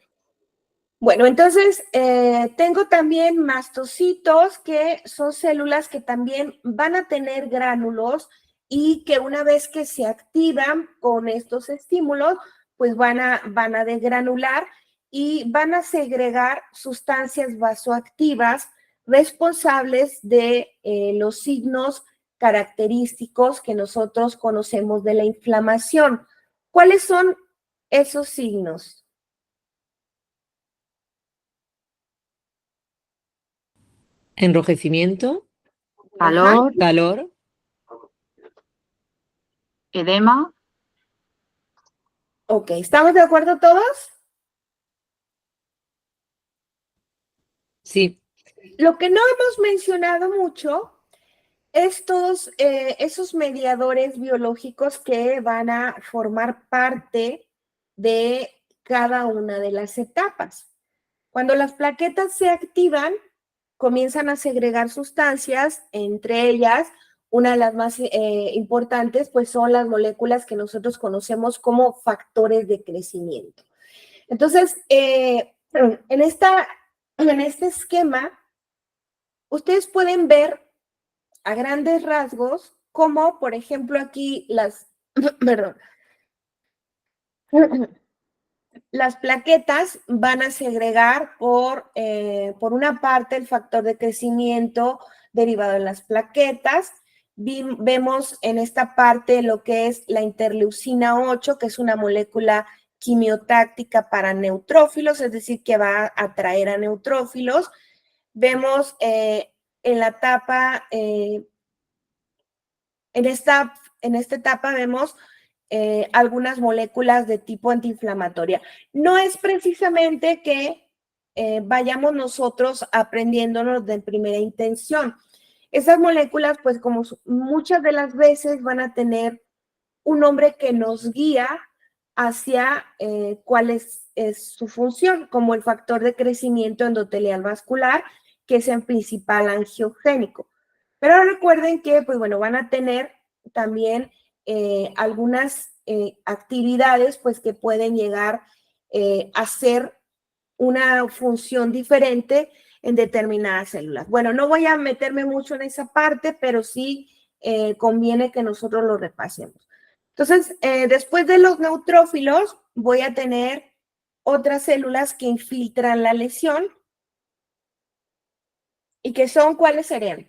Bueno, entonces tengo también mastocitos, que son células que también van a tener gránulos y que una vez que se activan con estos estímulos, pues van a desgranular y van a segregar sustancias vasoactivas responsables de los signos característicos que nosotros conocemos de la inflamación. ¿Cuáles son esos signos? Enrojecimiento, calor, calor, edema, Ok, ¿estamos de acuerdo todos? sí. Lo que no hemos mencionado mucho es esos mediadores biológicos que van a formar parte de cada una de las etapas. Cuando las plaquetas se activan, comienzan a segregar sustancias, entre ellas, una de las más importantes, pues son las moléculas que nosotros conocemos como factores de crecimiento. Entonces, en este esquema, ustedes pueden ver a grandes rasgos cómo, por ejemplo, aquí perdón, las plaquetas van a segregar por una parte el factor de crecimiento derivado en las plaquetas. Vemos en esta parte lo que es la interleucina 8, que es una molécula quimiotáctica para neutrófilos, es decir, que va a atraer a neutrófilos. Vemos en la etapa, en esta etapa vemos algunas moléculas de tipo antiinflamatoria. No es precisamente que vayamos nosotros aprendiéndonos de primera intención. Esas moléculas, pues como muchas de las veces van a tener un nombre que nos guía hacia cuál es su función, como el factor de crecimiento endotelial vascular, que es el principal angiogénico. Pero recuerden que, pues bueno, van a tener también algunas actividades, pues que pueden llegar a ser una función diferente en determinadas células. Bueno, no voy a meterme mucho en esa parte, pero sí conviene que nosotros lo repasemos. Entonces, después de los neutrófilos, voy a tener otras células que infiltran la lesión y que son, ¿cuáles serían?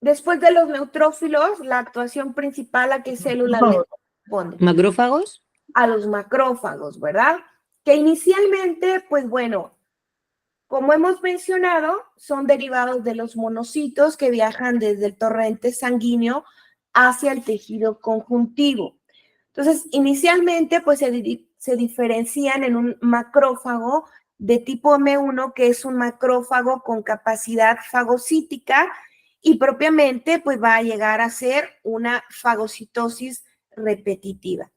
Después de los neutrófilos, la actuación principal a qué célula le corresponde. ¿Macrófagos? A los macrófagos, ¿verdad? Que inicialmente, pues bueno, como hemos mencionado, son derivados de los monocitos que viajan desde el torrente sanguíneo hacia el tejido conjuntivo. Entonces, inicialmente, pues se diferencian en un macrófago de tipo M1, que es un macrófago con capacidad fagocítica y propiamente, pues va a llegar a ser una fagocitosis repetitiva.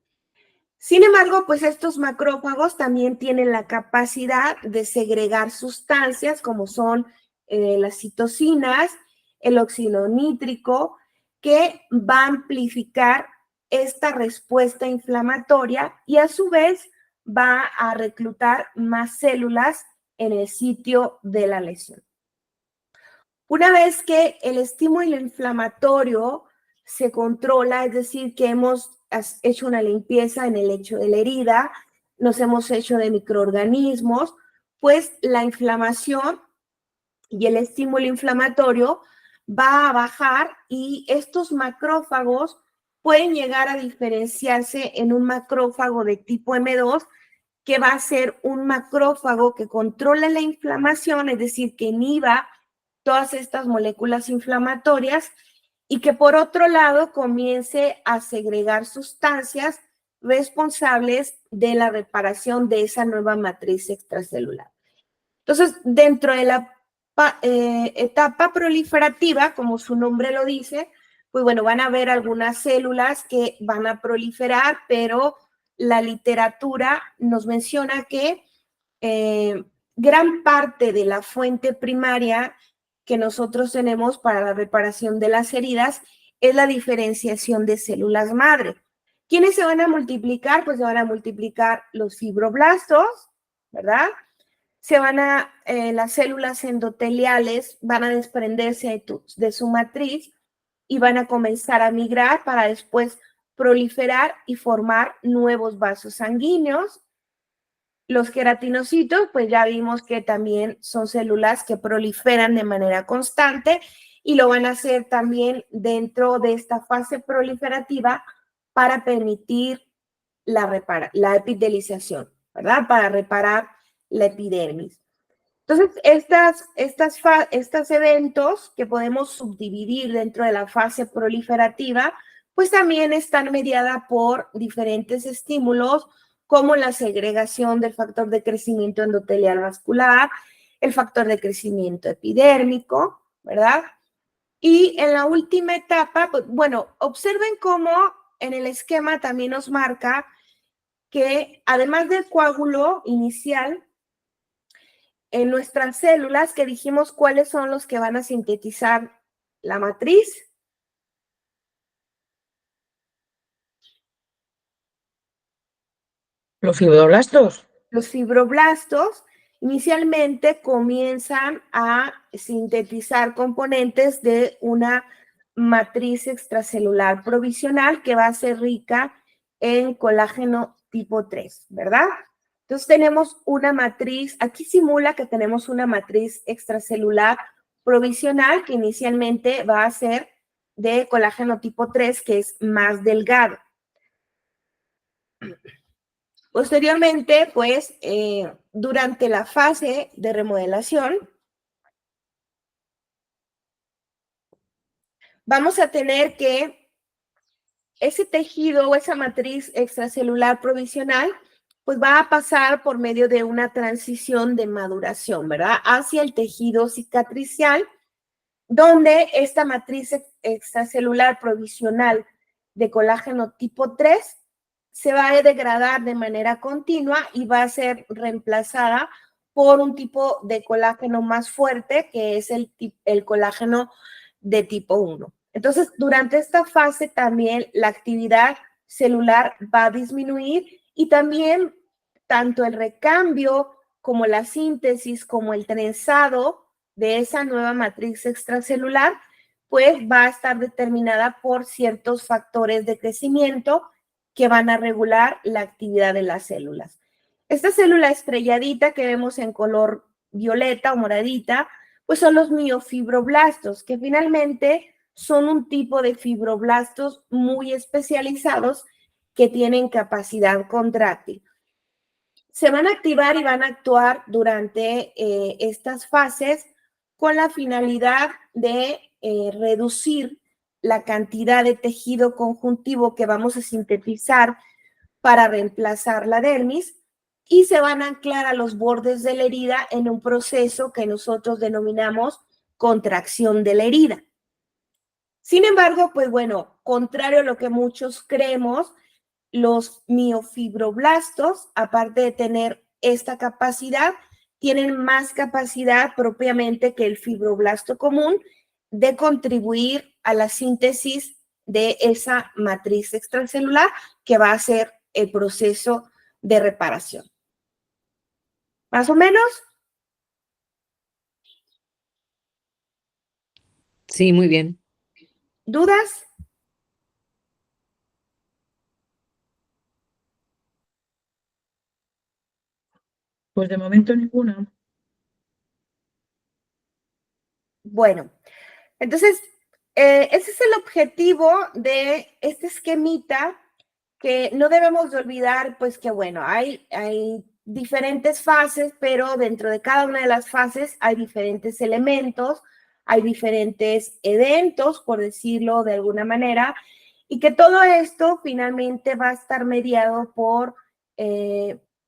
Sin embargo, pues estos macrófagos también tienen la capacidad de segregar sustancias como son las citocinas, el óxido nítrico, que va a amplificar esta respuesta inflamatoria y a su vez va a reclutar más células en el sitio de la lesión. Una vez que el estímulo inflamatorio se controla, es decir, que hemos hecho una limpieza en el lecho de la herida, nos hemos hecho de microorganismos, pues la inflamación y el estímulo inflamatorio va a bajar y estos macrófagos pueden llegar a diferenciarse en un macrófago de tipo M2, que va a ser un macrófago que controla la inflamación, es decir, que inhiba todas estas moléculas inflamatorias y que por otro lado comience a segregar sustancias responsables de la reparación de esa nueva matriz extracelular. Entonces, dentro de la etapa proliferativa, como su nombre lo dice, pues bueno, van a haber algunas células que van a proliferar, pero la literatura nos menciona que gran parte de la fuente primaria que nosotros tenemos para la reparación de las heridas es la diferenciación de células madre. ¿Quiénes se van a multiplicar? Pues se van a multiplicar los fibroblastos, ¿verdad? Las células endoteliales van a desprenderse de su matriz y van a comenzar a migrar para después proliferar y formar nuevos vasos sanguíneos. Los queratinocitos, pues ya vimos que también son células que proliferan de manera constante y lo van a hacer también dentro de esta fase proliferativa para permitir la epitelización, ¿verdad? Para reparar la epidermis. Entonces, estos eventos que podemos subdividir dentro de la fase proliferativa, pues también están mediadas por diferentes estímulos, como la segregación del factor de crecimiento endotelial vascular, el factor de crecimiento epidérmico, ¿verdad? Y en la última etapa, pues, bueno, observen cómo en el esquema también nos marca que además del coágulo inicial, en nuestras células que dijimos cuáles son los que van a sintetizar la matriz. ¿Los fibroblastos? Los fibroblastos inicialmente comienzan a sintetizar componentes de una matriz extracelular provisional que va a ser rica en colágeno tipo 3, ¿verdad? Entonces tenemos una matriz, aquí simula que tenemos una matriz extracelular provisional que inicialmente va a ser de colágeno tipo 3, que es más delgado. Posteriormente, pues, durante la fase de remodelación, vamos a tener que ese tejido o esa matriz extracelular provisional, pues va a pasar por medio de una transición de maduración, ¿verdad? Hacia el tejido cicatricial, donde esta matriz extracelular provisional de colágeno tipo 3 se va a degradar de manera continua y va a ser reemplazada por un tipo de colágeno más fuerte, que es el colágeno de tipo 1. Entonces, durante esta fase también la actividad celular va a disminuir y también tanto el recambio como la síntesis, como el trenzado de esa nueva matriz extracelular, pues va a estar determinada por ciertos factores de crecimiento que van a regular la actividad de las células. Esta célula estrelladita que vemos en color violeta o moradita, pues son los miofibroblastos, que finalmente son un tipo de fibroblastos muy especializados que tienen capacidad contráctil. Se van a activar y van a actuar durante estas fases con la finalidad de reducir la cantidad de tejido conjuntivo que vamos a sintetizar para reemplazar la dermis, y se van a anclar a los bordes de la herida en un proceso que nosotros denominamos contracción de la herida. Sin embargo, pues bueno, contrario a lo que muchos creemos, los miofibroblastos, aparte de tener esta capacidad, tienen más capacidad propiamente que el fibroblasto común de contribuir a la síntesis de esa matriz extracelular que va a ser el proceso de reparación. ¿Más o menos? Sí, muy bien. ¿Dudas? Pues de momento ninguna. Bueno, entonces, ese es el objetivo de este esquemita, que no debemos de olvidar, pues que bueno, hay diferentes fases, pero dentro de cada una de las fases hay diferentes elementos, hay diferentes eventos, por decirlo de alguna manera, y que todo esto finalmente va a estar mediado por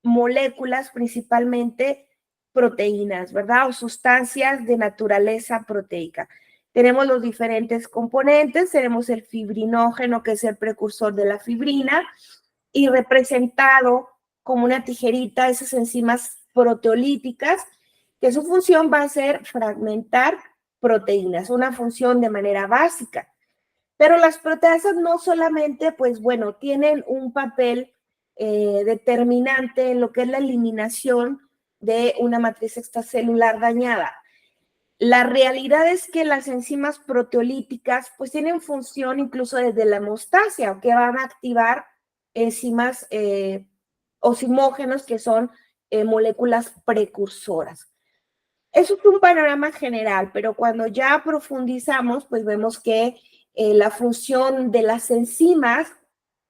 moléculas, principalmente proteínas, ¿verdad? O sustancias de naturaleza proteica. Tenemos los diferentes componentes, tenemos el fibrinógeno, que es el precursor de la fibrina, y representado como una tijerita, esas enzimas proteolíticas, que su función va a ser fragmentar proteínas, una función de manera básica. Pero las proteasas no solamente, pues bueno, tienen un papel determinante en lo que es la eliminación de una matriz extracelular dañada. La realidad es que las enzimas proteolíticas pues tienen función incluso desde la hemostasia, que van a activar enzimas osimógenos, que son moléculas precursoras. Eso es un panorama general, pero cuando ya profundizamos, pues vemos que la función de las enzimas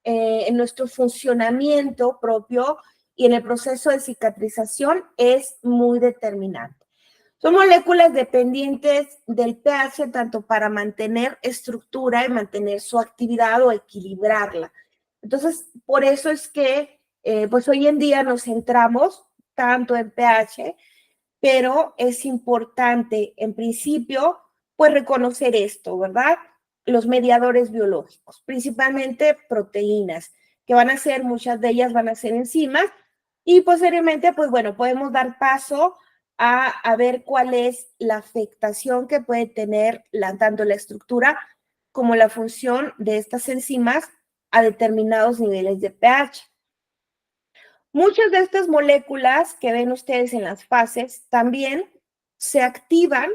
en nuestro funcionamiento propio y en el proceso de cicatrización es muy determinante. Son moléculas dependientes del pH tanto para mantener estructura y mantener su actividad o equilibrarla. Entonces, por eso es que pues hoy en día nos centramos tanto en pH, pero es importante en principio pues reconocer esto, ¿verdad? Los mediadores biológicos, principalmente proteínas, que van a ser, muchas de ellas van a ser enzimas, y posteriormente pues bueno, podemos dar paso a ver cuál es la afectación que puede tener tanto la estructura como la función de estas enzimas a determinados niveles de pH. Muchas de estas moléculas que ven ustedes en las fases también se activan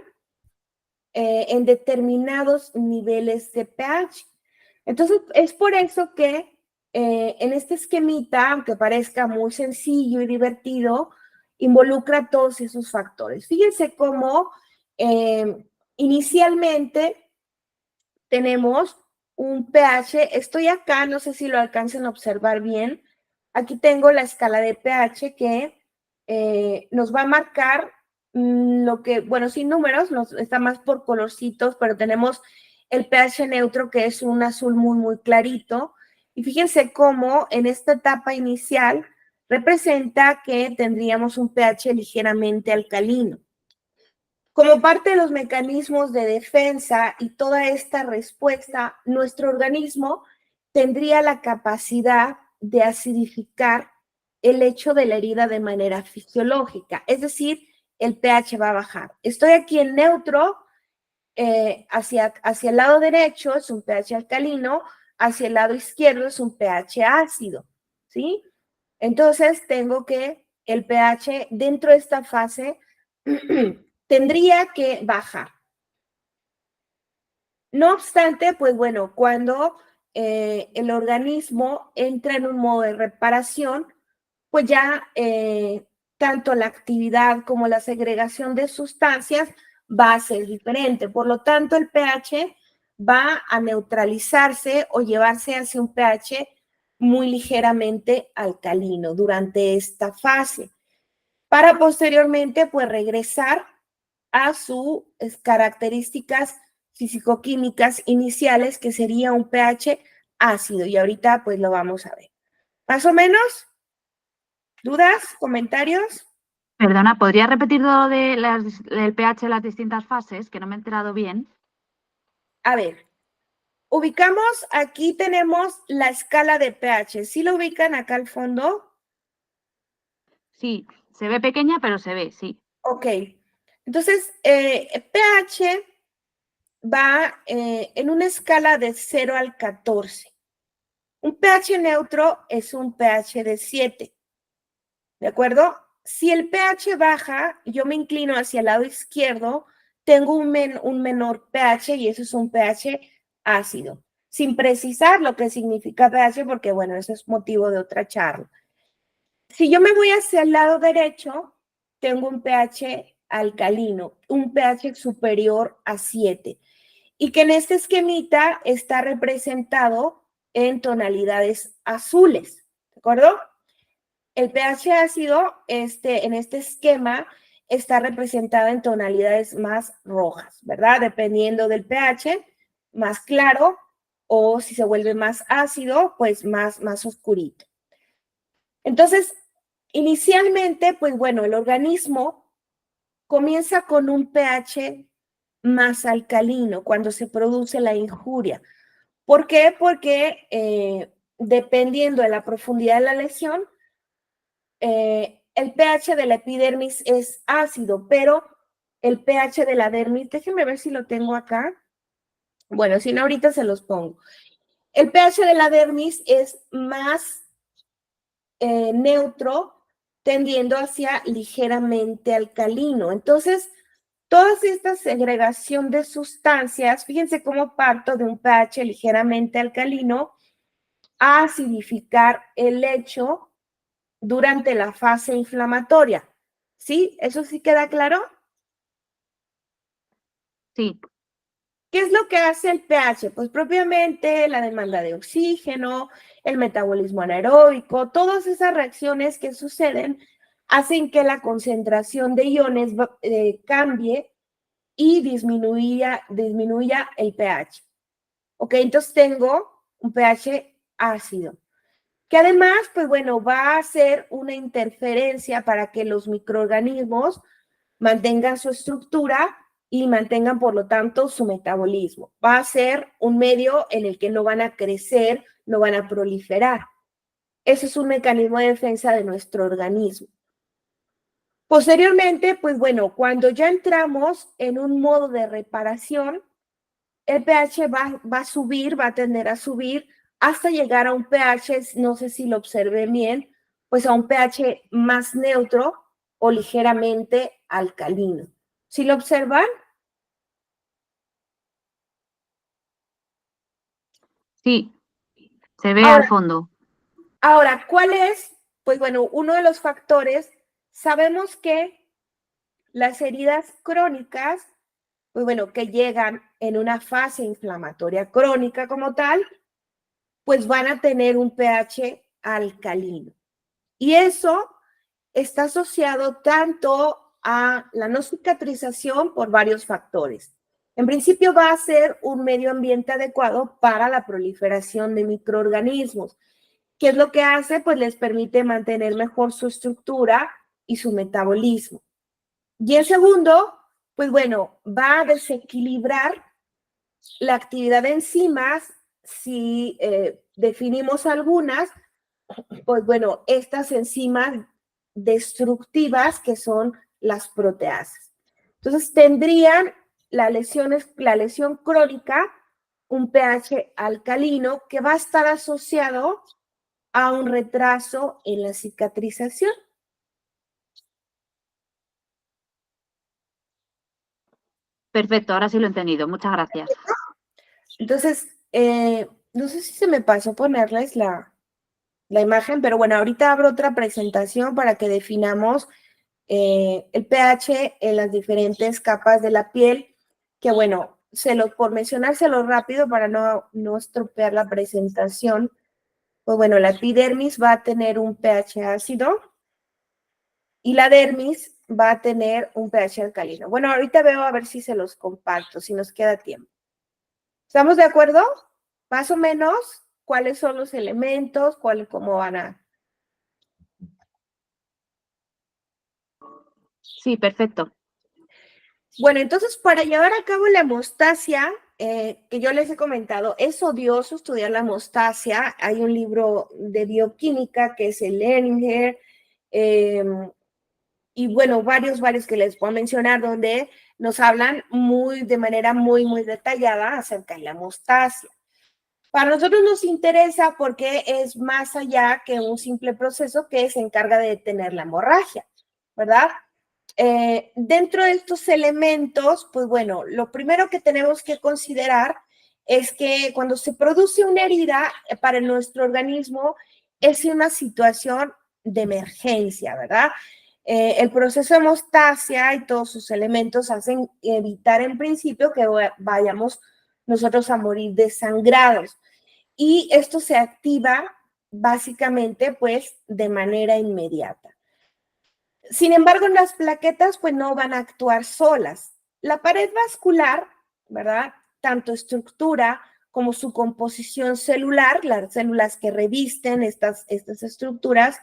en determinados niveles de pH. Entonces, es por eso que en este esquemita, aunque parezca muy sencillo y divertido, involucra todos esos factores. Fíjense cómo inicialmente tenemos un pH, estoy acá, no sé si lo alcancen a observar bien, aquí tengo la escala de pH que nos va a marcar lo que, bueno, sin números, está más por colorcitos, pero tenemos el pH neutro, que es un azul muy, muy clarito. Y fíjense cómo en esta etapa inicial representa que tendríamos un pH ligeramente alcalino. Como parte de los mecanismos de defensa y toda esta respuesta, nuestro organismo tendría la capacidad de acidificar el lecho de la herida de manera fisiológica, es decir, el pH va a bajar. Estoy aquí en neutro, hacia el lado derecho es un pH alcalino, hacia el lado izquierdo es un pH ácido, ¿sí? Entonces tengo que el pH dentro de esta fase tendría que bajar. No obstante, pues bueno, cuando el organismo entra en un modo de reparación, pues ya tanto la actividad como la segregación de sustancias va a ser diferente. Por lo tanto, el pH va a neutralizarse o llevarse hacia un pH muy ligeramente alcalino durante esta fase, para posteriormente pues regresar a sus características físico-químicas iniciales, que sería un pH ácido, y ahorita pues lo vamos a ver. ¿Más o menos? ¿Dudas? ¿Comentarios? Perdona, ¿podría repetir lo de el pH de las distintas fases? Que no me he enterado bien. A ver, ubicamos, aquí tenemos la escala de pH. ¿Sí lo ubican acá al fondo? Sí, se ve pequeña, pero se ve, sí. Ok. Entonces, pH va en una escala de 0 al 14. Un pH neutro es un pH de 7. ¿De acuerdo? Si el pH baja, yo me inclino hacia el lado izquierdo, tengo un menor pH y eso es un pH ácido. Sin precisar lo que significa pH, porque bueno, eso es motivo de otra charla. Si yo me voy hacia el lado derecho, tengo un pH alcalino, un pH superior a 7. Y que en este esquemita está representado en tonalidades azules. ¿De acuerdo? El pH ácido, en este esquema, está representado en tonalidades más rojas, ¿verdad? Dependiendo del pH, más claro, o si se vuelve más ácido, pues más oscurito. Entonces, inicialmente, pues bueno, el organismo comienza con un pH más alcalino cuando se produce la injuria. ¿Por qué? Porque dependiendo de la profundidad de la lesión, el pH de la epidermis es ácido, pero el pH de la dermis, déjenme ver si lo tengo acá. Bueno, si no, ahorita se los pongo. El pH de la dermis es más neutro, tendiendo hacia ligeramente alcalino. Entonces, toda esta segregación de sustancias, fíjense cómo parto de un pH ligeramente alcalino a acidificar el lecho durante la fase inflamatoria. ¿Sí? ¿Eso sí queda claro? Sí, ¿Qué es lo que hace el pH? Pues propiamente la demanda de oxígeno, el metabolismo anaeróbico, todas esas reacciones que suceden hacen que la concentración de iones cambie y disminuya el pH. Ok, entonces tengo un pH ácido, que además, pues bueno, va a hacer una interferencia para que los microorganismos mantengan su estructura y mantengan, por lo tanto, su metabolismo. Va a ser un medio en el que no van a crecer, no van a proliferar. Ese es un mecanismo de defensa de nuestro organismo. Posteriormente, pues bueno, cuando ya entramos en un modo de reparación, el pH va a subir, va a tender a subir hasta llegar a un pH, no sé si lo observen bien, pues a un pH más neutro o ligeramente alcalino. ¿Sí lo observan? sí, se ve al fondo. Ahora, ¿cuál es? Pues bueno, uno de los factores, sabemos que las heridas crónicas, pues bueno, que llegan en una fase inflamatoria crónica como tal, pues van a tener un pH alcalino. Y eso está asociado tanto a la no cicatrización por varios factores. En principio va a ser un medio ambiente adecuado para la proliferación de microorganismos. ¿Qué es lo que hace? Pues les permite mantener mejor su estructura y su metabolismo. Y en segundo, pues bueno, va a desequilibrar la actividad de enzimas. Si definimos algunas, pues bueno, estas enzimas destructivas que son las proteasas. Entonces tendrían la lesión crónica, un pH alcalino que va a estar asociado a un retraso en la cicatrización. Perfecto, ahora sí lo he entendido. Muchas gracias. Entonces, no sé si se me pasó ponerles la imagen, pero bueno, ahorita abro otra presentación para que definamos el pH en las diferentes capas de la piel, que bueno, por mencionárselo rápido para no estropear la presentación, pues bueno, la epidermis va a tener un pH ácido y la dermis va a tener un pH alcalino. Bueno, ahorita veo a ver si se los comparto, si nos queda tiempo. ¿Estamos de acuerdo? Más o menos, ¿cuáles son los elementos? ¿Cómo van a...? Sí, perfecto. Bueno, entonces para llevar a cabo la hemostasia, que yo les he comentado, es odioso estudiar la hemostasia. Hay un libro de bioquímica que es el Leninger, y bueno, varios que les puedo mencionar, donde nos hablan de manera muy detallada acerca de la hemostasia. Para nosotros nos interesa porque es más allá que un simple proceso que se encarga de detener la hemorragia, ¿verdad? Dentro de estos elementos, pues bueno, lo primero que tenemos que considerar es que cuando se produce una herida para nuestro organismo es una situación de emergencia, ¿verdad? El proceso de hemostasia y todos sus elementos hacen evitar en principio que vayamos nosotros a morir desangrados. Y esto se activa básicamente pues de manera inmediata. Sin embargo, las plaquetas pues no van a actuar solas. La pared vascular, ¿verdad? Tanto estructura como su composición celular, las células que revisten estas estructuras,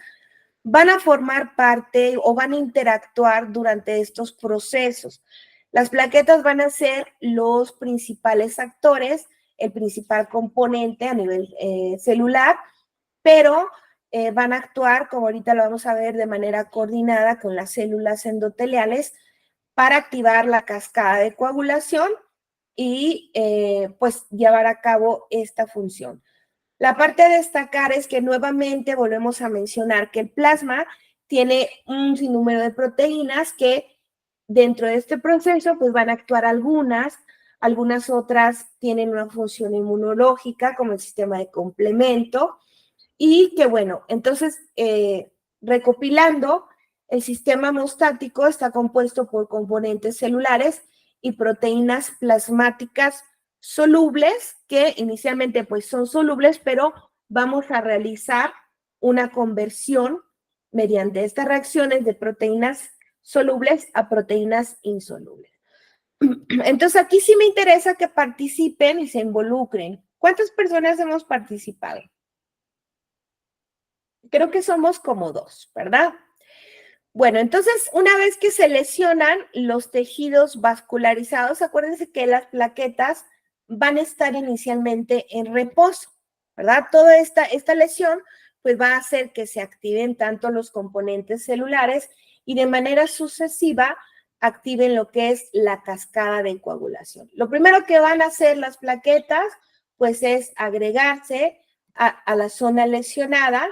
van a formar parte o van a interactuar durante estos procesos. Las plaquetas van a ser los principales actores, el principal componente a nivel celular, pero van a actuar, como ahorita lo vamos a ver, de manera coordinada con las células endoteliales para activar la cascada de coagulación y pues llevar a cabo esta función. La parte a destacar es que nuevamente volvemos a mencionar que el plasma tiene un sinnúmero de proteínas que dentro de este proceso pues van a actuar algunas otras tienen una función inmunológica como el sistema de complemento y que bueno, entonces recopilando, el sistema hemostático está compuesto por componentes celulares y proteínas plasmáticas solubles, que inicialmente pues son solubles, pero vamos a realizar una conversión mediante estas reacciones de proteínas solubles a proteínas insolubles. Entonces aquí sí me interesa que participen y se involucren. ¿Cuántas personas hemos participado? Creo que somos como 2, ¿verdad? Bueno, entonces, una vez que se lesionan los tejidos vascularizados, acuérdense que las plaquetas van a estar inicialmente en reposo, ¿verdad? Toda esta lesión, pues va a hacer que se activen tanto los componentes celulares y de manera sucesiva activen lo que es la cascada de coagulación. Lo primero que van a hacer las plaquetas, pues es agregarse a la zona lesionada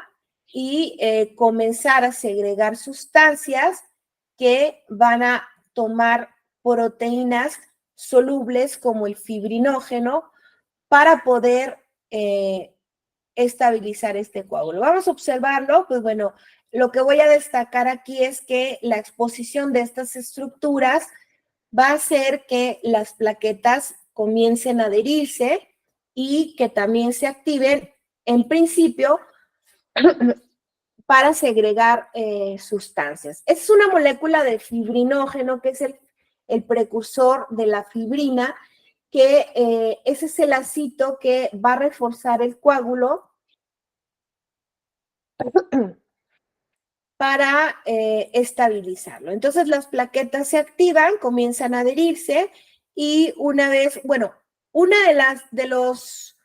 y comenzar a segregar sustancias que van a tomar proteínas solubles como el fibrinógeno para poder estabilizar este coágulo. Vamos a observarlo, pues bueno, lo que voy a destacar aquí es que la exposición de estas estructuras va a hacer que las plaquetas comiencen a adherirse y que también se activen en principio para segregar sustancias. Es una molécula de fibrinógeno que es el precursor de la fibrina, que ese es el lacito que va a reforzar el coágulo para estabilizarlo. Entonces las plaquetas se activan, comienzan a adherirse y una vez, bueno, una de los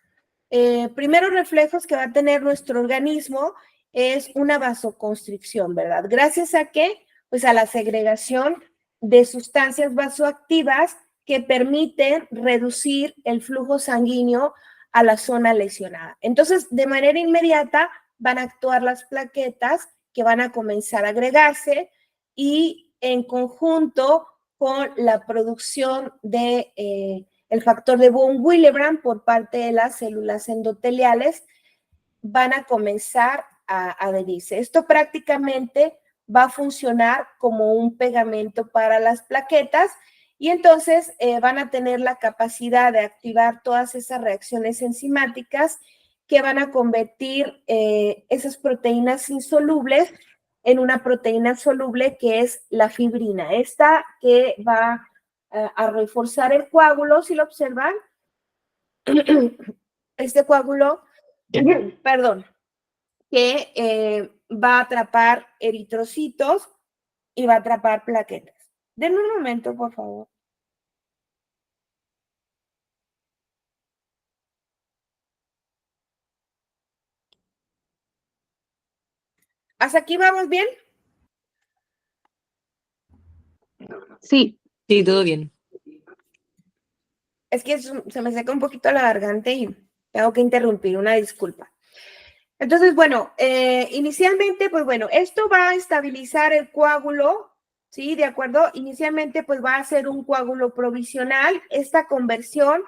primeros reflejos que va a tener nuestro organismo es una vasoconstricción, ¿verdad? Gracias a qué? Pues a la segregación de sustancias vasoactivas que permiten reducir el flujo sanguíneo a la zona lesionada. Entonces, de manera inmediata van a actuar las plaquetas que van a comenzar a agregarse y en conjunto con la producción de el factor de von Willebrand por parte de las células endoteliales van a comenzar a adherirse. Esto prácticamente va a funcionar como un pegamento para las plaquetas y entonces van a tener la capacidad de activar todas esas reacciones enzimáticas que van a convertir esas proteínas insolubles en una proteína soluble que es la fibrina. Esta que va a reforzar el coágulo, si lo observan, este coágulo, perdón, que va a atrapar eritrocitos y va a atrapar plaquetas. Denme un momento, por favor. ¿Hasta aquí vamos bien? Sí, Sí, todo bien. Es que se me seca un poquito la garganta y tengo que interrumpir, una disculpa. Entonces, bueno, inicialmente, pues bueno, esto va a estabilizar el coágulo, ¿sí? De acuerdo, inicialmente pues va a ser un coágulo provisional. Esta conversión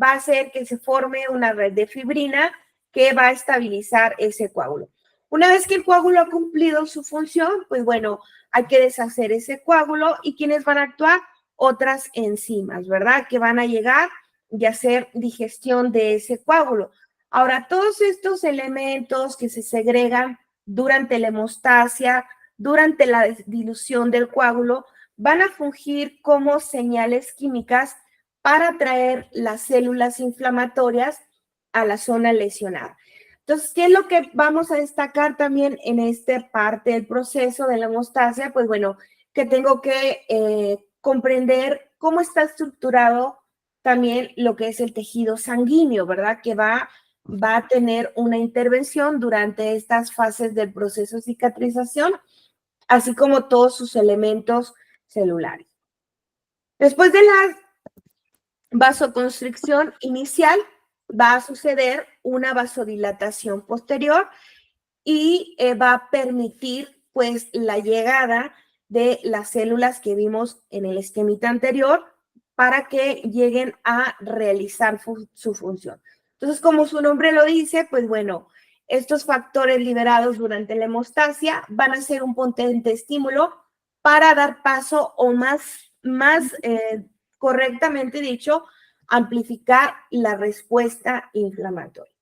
va a hacer que se forme una red de fibrina que va a estabilizar ese coágulo. Una vez que el coágulo ha cumplido su función, pues bueno, hay que deshacer ese coágulo y ¿quiénes van a actuar? Otras enzimas, ¿verdad? Que van a llegar y hacer digestión de ese coágulo. Ahora, todos estos elementos que se segregan durante la hemostasia, durante la dilución del coágulo, van a fungir como señales químicas para atraer las células inflamatorias a la zona lesionada. Entonces, ¿qué es lo que vamos a destacar también en esta parte del proceso de la hemostasia? Pues bueno, que tengo que comprender cómo está estructurado también lo que es el tejido sanguíneo, ¿verdad? Que va a tener una intervención durante estas fases del proceso de cicatrización, así como todos sus elementos celulares. Después de la vasoconstricción inicial, va a suceder una vasodilatación posterior y va a permitir, pues, la llegada de las células que vimos en el esquemita anterior para que lleguen a realizar su función. Entonces, como su nombre lo dice, pues bueno, estos factores liberados durante la hemostasia van a ser un potente estímulo para dar paso o más correctamente dicho, amplificar la respuesta inflamatoria.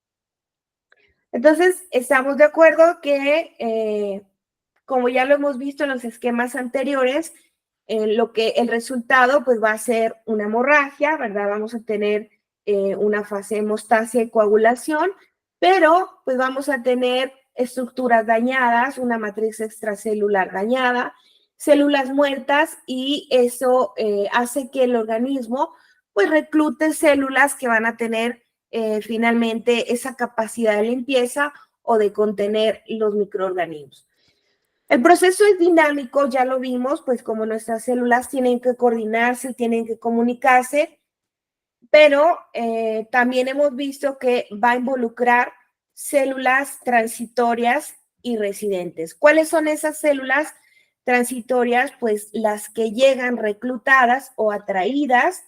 Entonces, estamos de acuerdo que, como ya lo hemos visto en los esquemas anteriores, el resultado pues va a ser una hemorragia, ¿verdad? Vamos a tener una fase de hemostasia y coagulación, pero pues vamos a tener estructuras dañadas, una matriz extracelular dañada, células muertas y eso hace que el organismo pues reclute células que van a tener finalmente esa capacidad de limpieza o de contener los microorganismos. El proceso es dinámico, ya lo vimos, pues como nuestras células tienen que coordinarse, tienen que comunicarse, pero también hemos visto que va a involucrar células transitorias y residentes. ¿Cuáles son esas células transitorias? Pues las que llegan reclutadas o atraídas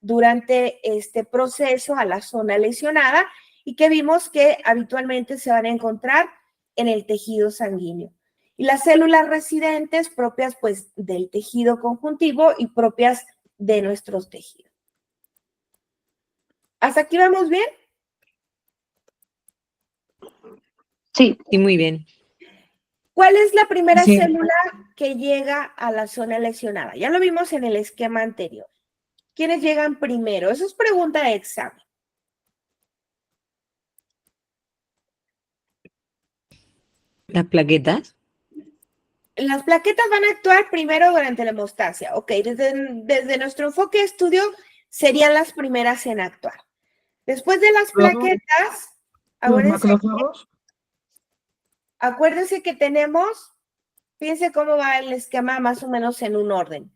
durante este proceso a la zona lesionada y que vimos que habitualmente se van a encontrar en el tejido sanguíneo. Y las células residentes propias pues del tejido conjuntivo y propias de nuestros tejidos. ¿Hasta aquí vamos bien? sí. Y muy bien. ¿Cuál es la primera Sí. célula que llega a la zona lesionada? Ya lo vimos en el esquema anterior. ¿Quiénes llegan primero? Eso es pregunta de examen. Las plaquetas. Las plaquetas van a actuar primero durante la hemostasia. Ok, desde nuestro enfoque de estudio serían las primeras en actuar. Después de las Luego, plaquetas, los macrófagos. acuérdense que tenemos, fíjense cómo va el esquema más o menos en un orden.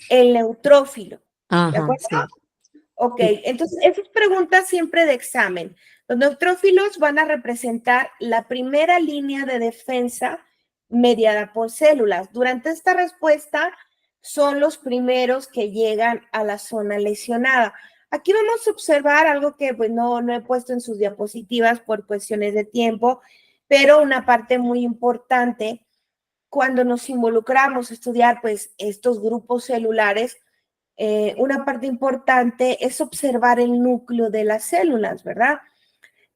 El neutrófilo. ¿De Ajá, acuerdo? sí. Ok, entonces esas preguntas siempre de examen. Los neutrófilos van a representar la primera línea de defensa mediada por células. Durante esta respuesta son los primeros que llegan a la zona lesionada. Aquí vamos a observar algo que pues, no he puesto en sus diapositivas por cuestiones de tiempo, pero una parte muy importante cuando nos involucramos a estudiar pues estos grupos celulares, una parte importante es observar el núcleo de las células, ¿verdad?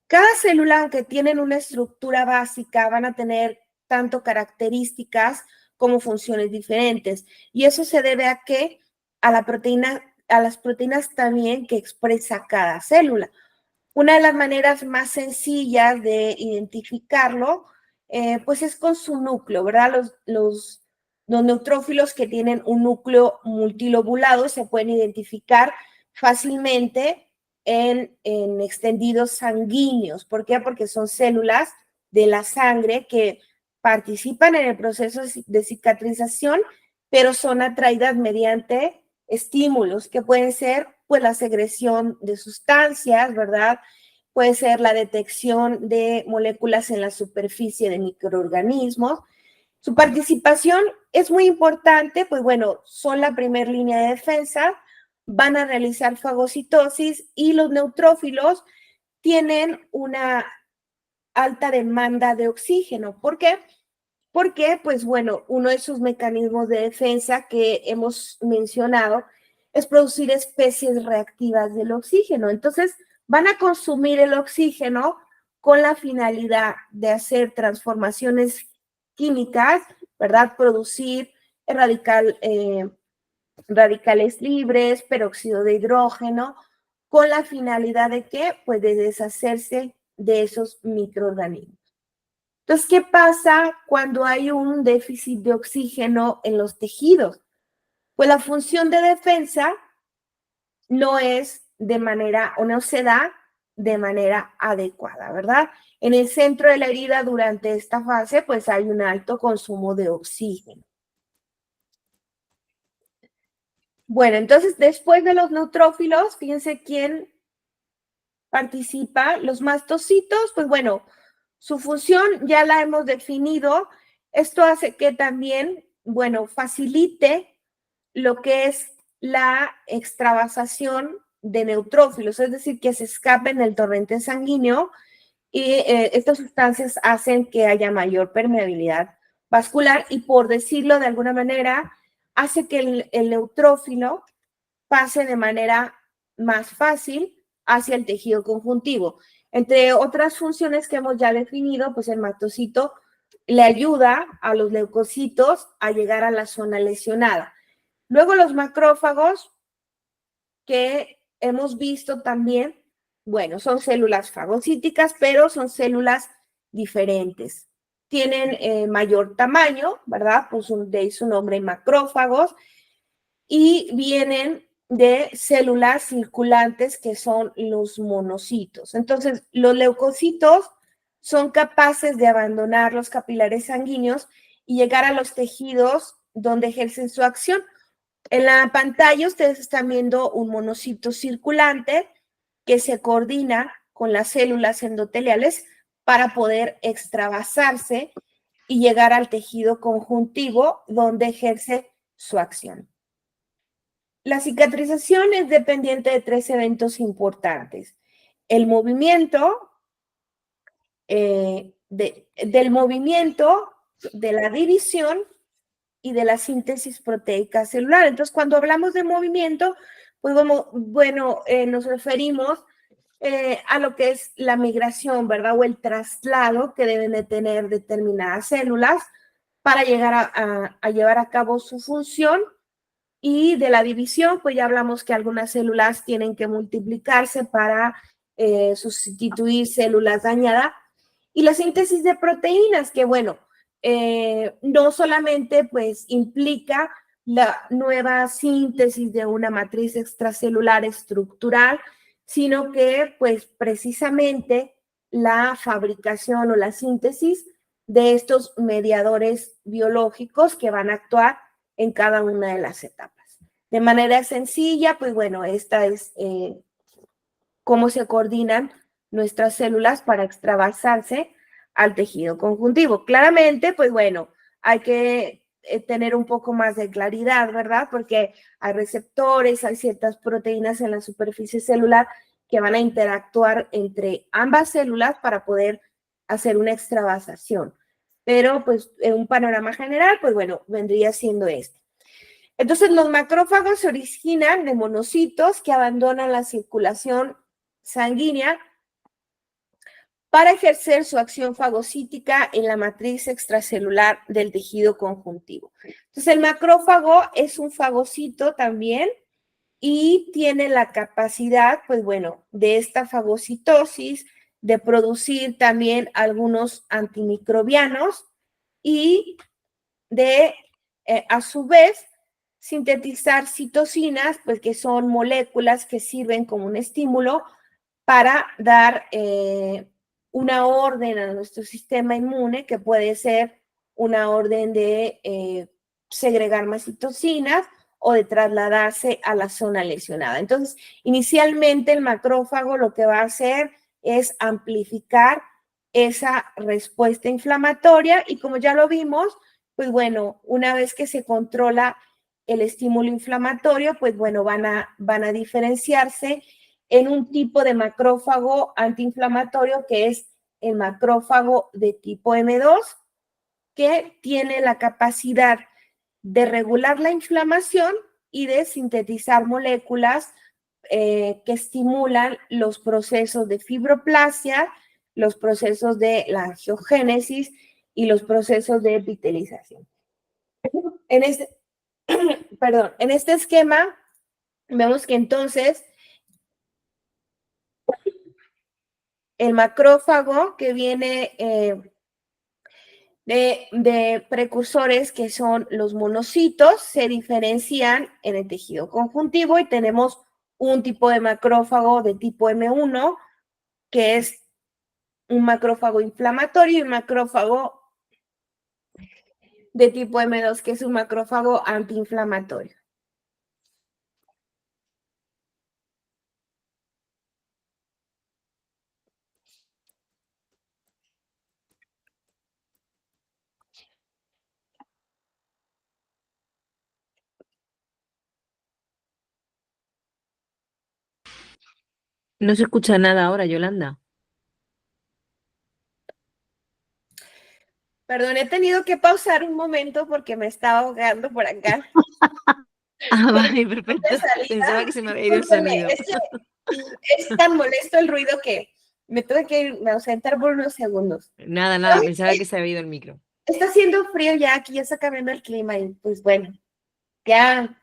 Cada célula, aunque tienen una estructura básica, van a tener tanto características como funciones diferentes. Y eso se debe a que a las proteínas también que expresa cada célula. Una de las maneras más sencillas de identificarlo, pues es con su núcleo, ¿verdad? Los neutrófilos que tienen un núcleo multilobulado se pueden identificar fácilmente en extendidos sanguíneos. ¿Por qué? Porque son células de la sangre que participan en el proceso de cicatrización, pero son atraídas mediante estímulos que pueden ser pues la secreción de sustancias, ¿verdad? Puede ser la detección de moléculas en la superficie de microorganismos. Su participación es muy importante, pues bueno, son la primera línea de defensa, van a realizar fagocitosis y los neutrófilos tienen una alta demanda de oxígeno. ¿Por qué? Porque, pues bueno, uno de sus mecanismos de defensa que hemos mencionado es producir especies reactivas del oxígeno. Entonces, van a consumir el oxígeno con la finalidad de hacer transformaciones químicas, ¿verdad? Producir radicales libres, peróxido de hidrógeno, con la finalidad de ¿qué? Pues de deshacerse de esos microorganismos. Entonces, ¿qué pasa cuando hay un déficit de oxígeno en los tejidos? Pues la función de defensa no es de manera, o no se da de manera adecuada, ¿verdad? En el centro de la herida durante esta fase, pues hay un alto consumo de oxígeno. Bueno, entonces después de los neutrófilos, fíjense quién participa. Los mastocitos, pues bueno, su función ya la hemos definido. Esto hace que también, bueno, facilite lo que es la extravasación de neutrófilos, es decir, que se escapen del torrente sanguíneo y estas sustancias hacen que haya mayor permeabilidad vascular y, por decirlo de alguna manera, hace que el neutrófilo pase de manera más fácil hacia el tejido conjuntivo. Entre otras funciones que hemos ya definido, pues el mastocito le ayuda a los leucocitos a llegar a la zona lesionada. Luego los macrófagos, que hemos visto también, bueno, son células fagocíticas, pero son células diferentes. Tienen mayor tamaño, ¿verdad? Pues de ahí su nombre, macrófagos, y vienen de células circulantes que son los monocitos. Entonces, los leucocitos son capaces de abandonar los capilares sanguíneos y llegar a los tejidos donde ejercen su acción. En la pantalla ustedes están viendo un monocito circulante que se coordina con las células endoteliales para poder extravasarse y llegar al tejido conjuntivo donde ejerce su acción. La cicatrización es dependiente de 3 eventos importantes. El movimiento, del movimiento, de la división y de la síntesis proteica celular. Entonces, cuando hablamos de movimiento, pues bueno, nos referimos a lo que es la migración, ¿verdad? O el traslado que deben de tener determinadas células para llegar a llevar a cabo su función. Y de la división, pues ya hablamos que algunas células tienen que multiplicarse para sustituir células dañadas. Y la síntesis de proteínas, que bueno, no solamente pues implica la nueva síntesis de una matriz extracelular estructural, sino que pues precisamente la fabricación o la síntesis de estos mediadores biológicos que van a actuar en cada una de las etapas. De manera sencilla, pues bueno, esta es cómo se coordinan nuestras células para extravasarse al tejido conjuntivo. Claramente, pues bueno, hay que tener un poco más de claridad, ¿verdad? Porque hay receptores, hay ciertas proteínas en la superficie celular que van a interactuar entre ambas células para poder hacer una extravasación. Pero, pues, en un panorama general, pues bueno, vendría siendo este. Entonces, los macrófagos se originan de monocitos que abandonan la circulación sanguínea para ejercer su acción fagocítica en la matriz extracelular del tejido conjuntivo. Entonces, el macrófago es un fagocito también y tiene la capacidad, pues bueno, de esta fagocitosis, de producir también algunos antimicrobianos y de, a su vez, sintetizar citocinas, pues que son moléculas que sirven como un estímulo para dar una orden a nuestro sistema inmune, que puede ser una orden de segregar más citocinas o de trasladarse a la zona lesionada. Entonces, inicialmente el macrófago lo que va a hacer es amplificar esa respuesta inflamatoria y como ya lo vimos, pues bueno, una vez que se controla el estímulo inflamatorio, pues bueno, van a diferenciarse en un tipo de macrófago antiinflamatorio que es el macrófago de tipo M2, que tiene la capacidad de regular la inflamación y de sintetizar moléculas que estimulan los procesos de fibroplasia, los procesos de la angiogénesis y los procesos de epitelización. En este esquema vemos que entonces el macrófago que viene de precursores que son los monocitos se diferencian en el tejido conjuntivo y tenemos un tipo de macrófago de tipo M1 que es un macrófago inflamatorio y un macrófago de tipo M2 que es un macrófago antiinflamatorio. No se escucha nada ahora, Yolanda. Perdón, he tenido que pausar un momento porque me estaba ahogando por acá. Ah, vale, perfecto. Salida. Pensaba que se me había ido el sonido. Es que es tan molesto el ruido que me tuve que ausentar por unos segundos. Nada, pensaba que se había ido el micro. Está haciendo frío ya, aquí ya está cambiando el clima y pues bueno, ya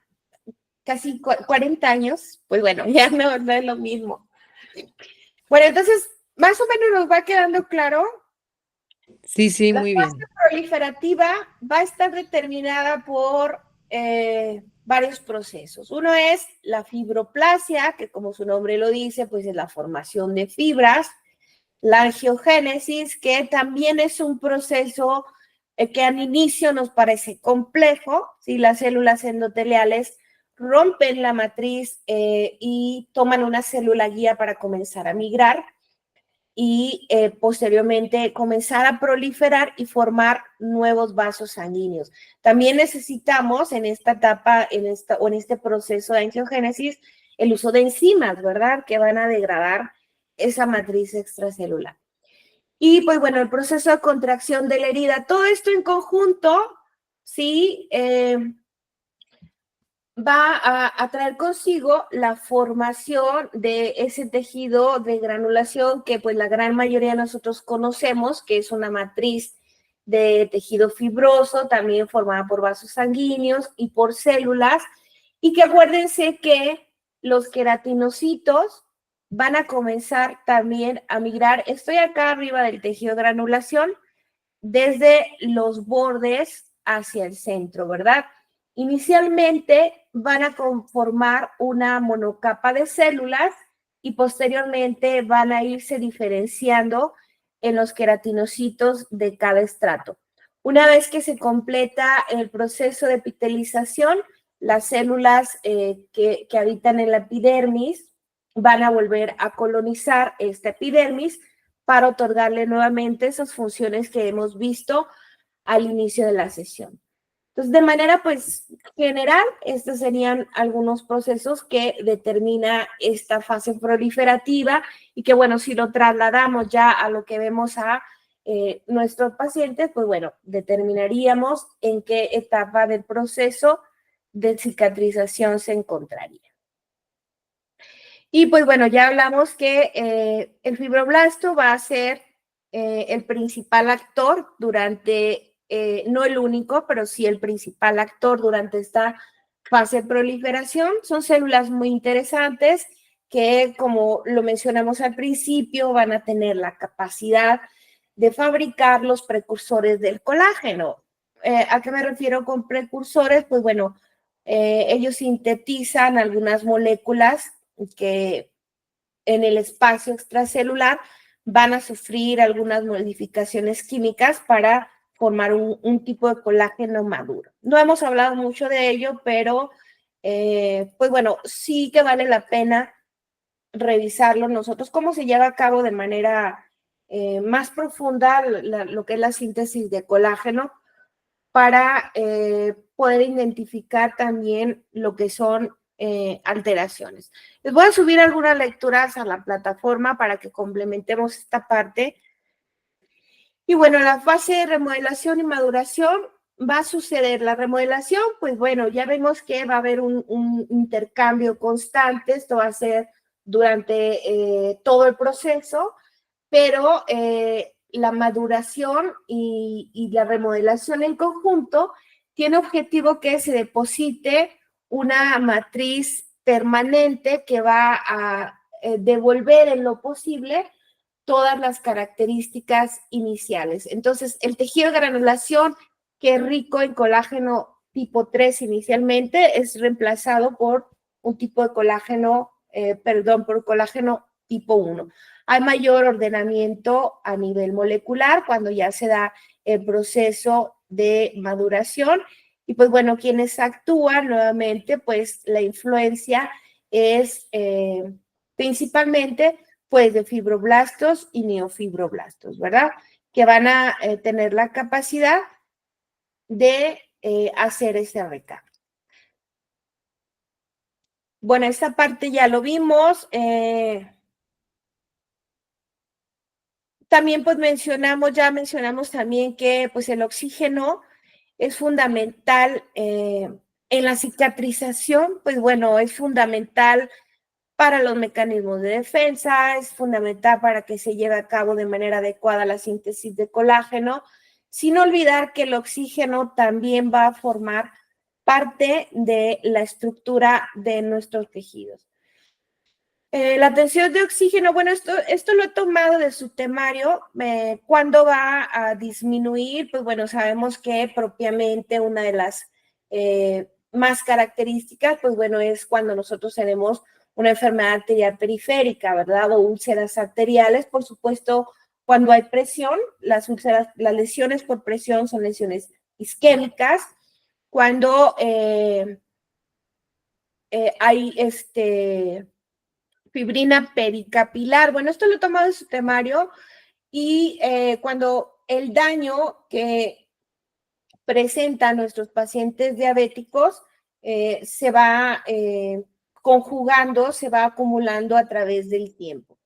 casi 40 años, pues bueno, ya no es lo mismo. Bueno, entonces, más o menos nos va quedando claro. Sí, muy bien. La fase proliferativa va a estar determinada por varios procesos. Uno es la fibroplasia, que como su nombre lo dice, pues es la formación de fibras. La angiogénesis, que también es un proceso que al inicio nos parece complejo, ¿sí? Las células endoteliales rompen la matriz y toman una célula guía para comenzar a migrar y posteriormente comenzar a proliferar y formar nuevos vasos sanguíneos. También necesitamos en esta etapa, en este proceso de angiogénesis, el uso de enzimas, ¿verdad? Que van a degradar esa matriz extracelular. Y pues bueno, el proceso de contracción de la herida, todo esto en conjunto, sí, va a traer consigo la formación de ese tejido de granulación que pues la gran mayoría de nosotros conocemos, que es una matriz de tejido fibroso, también formada por vasos sanguíneos y por células, y que acuérdense que los queratinocitos van a comenzar también a migrar, estoy acá arriba del tejido de granulación, desde los bordes hacia el centro, ¿verdad? Inicialmente van a conformar una monocapa de células y posteriormente van a irse diferenciando en los queratinocitos de cada estrato. Una vez que se completa el proceso de epitelización, las células que habitan en la epidermis van a volver a colonizar esta epidermis para otorgarle nuevamente esas funciones que hemos visto al inicio de la sesión. Entonces, de manera pues general, estos serían algunos procesos que determina esta fase proliferativa y que bueno, si lo trasladamos ya a lo que vemos a nuestros pacientes, pues bueno, determinaríamos en qué etapa del proceso de cicatrización se encontraría. Y pues bueno, ya hablamos que el fibroblasto va a ser el principal actor durante, no el único, pero sí el principal actor durante esta fase de proliferación. Son células muy interesantes que, como lo mencionamos al principio, van a tener la capacidad de fabricar los precursores del colágeno. ¿A qué me refiero con precursores? Pues bueno, ellos sintetizan algunas moléculas que en el espacio extracelular van a sufrir algunas modificaciones químicas para formar un tipo de colágeno maduro. No hemos hablado mucho de ello, pero pues bueno, sí que vale la pena revisarlo nosotros, cómo se lleva a cabo de manera más profunda lo que es la síntesis de colágeno para poder identificar también lo que son alteraciones. Les voy a subir algunas lecturas a la plataforma para que complementemos esta parte. Y bueno, la fase de remodelación y maduración va a suceder. La remodelación, pues bueno, ya vemos que va a haber un intercambio constante. Esto va a ser durante todo el proceso, pero la maduración y la remodelación en conjunto tiene objetivo que se deposite una matriz permanente que va a devolver en lo posible todas las características iniciales. Entonces, el tejido de granulación, que es rico en colágeno tipo 3 inicialmente, es reemplazado por un tipo de colágeno, por colágeno tipo 1. Hay mayor ordenamiento a nivel molecular cuando ya se da el proceso de maduración. Y pues bueno, quienes actúan nuevamente, pues la influencia es principalmente pues de fibroblastos y neofibroblastos, ¿verdad? Que van a tener la capacidad de hacer ese recambio. Bueno, esta parte ya lo vimos. También pues mencionamos también que pues el oxígeno es fundamental en la cicatrización, pues bueno, es fundamental para los mecanismos de defensa, es fundamental para que se lleve a cabo de manera adecuada la síntesis de colágeno, sin olvidar que el oxígeno también va a formar parte de la estructura de nuestros tejidos. La tensión de oxígeno, bueno, esto lo he tomado de su temario. ¿Cuándo va a disminuir? Pues bueno, sabemos que propiamente una de las más características, pues bueno, es cuando nosotros tenemos una enfermedad arterial periférica, ¿verdad? O úlceras arteriales, por supuesto, cuando hay presión, las lesiones por presión son lesiones isquémicas. Cuando hay fibrina pericapilar. Bueno, esto lo he tomado de su temario y cuando el daño que presentan nuestros pacientes diabéticos se va conjugando, se va acumulando a través del tiempo.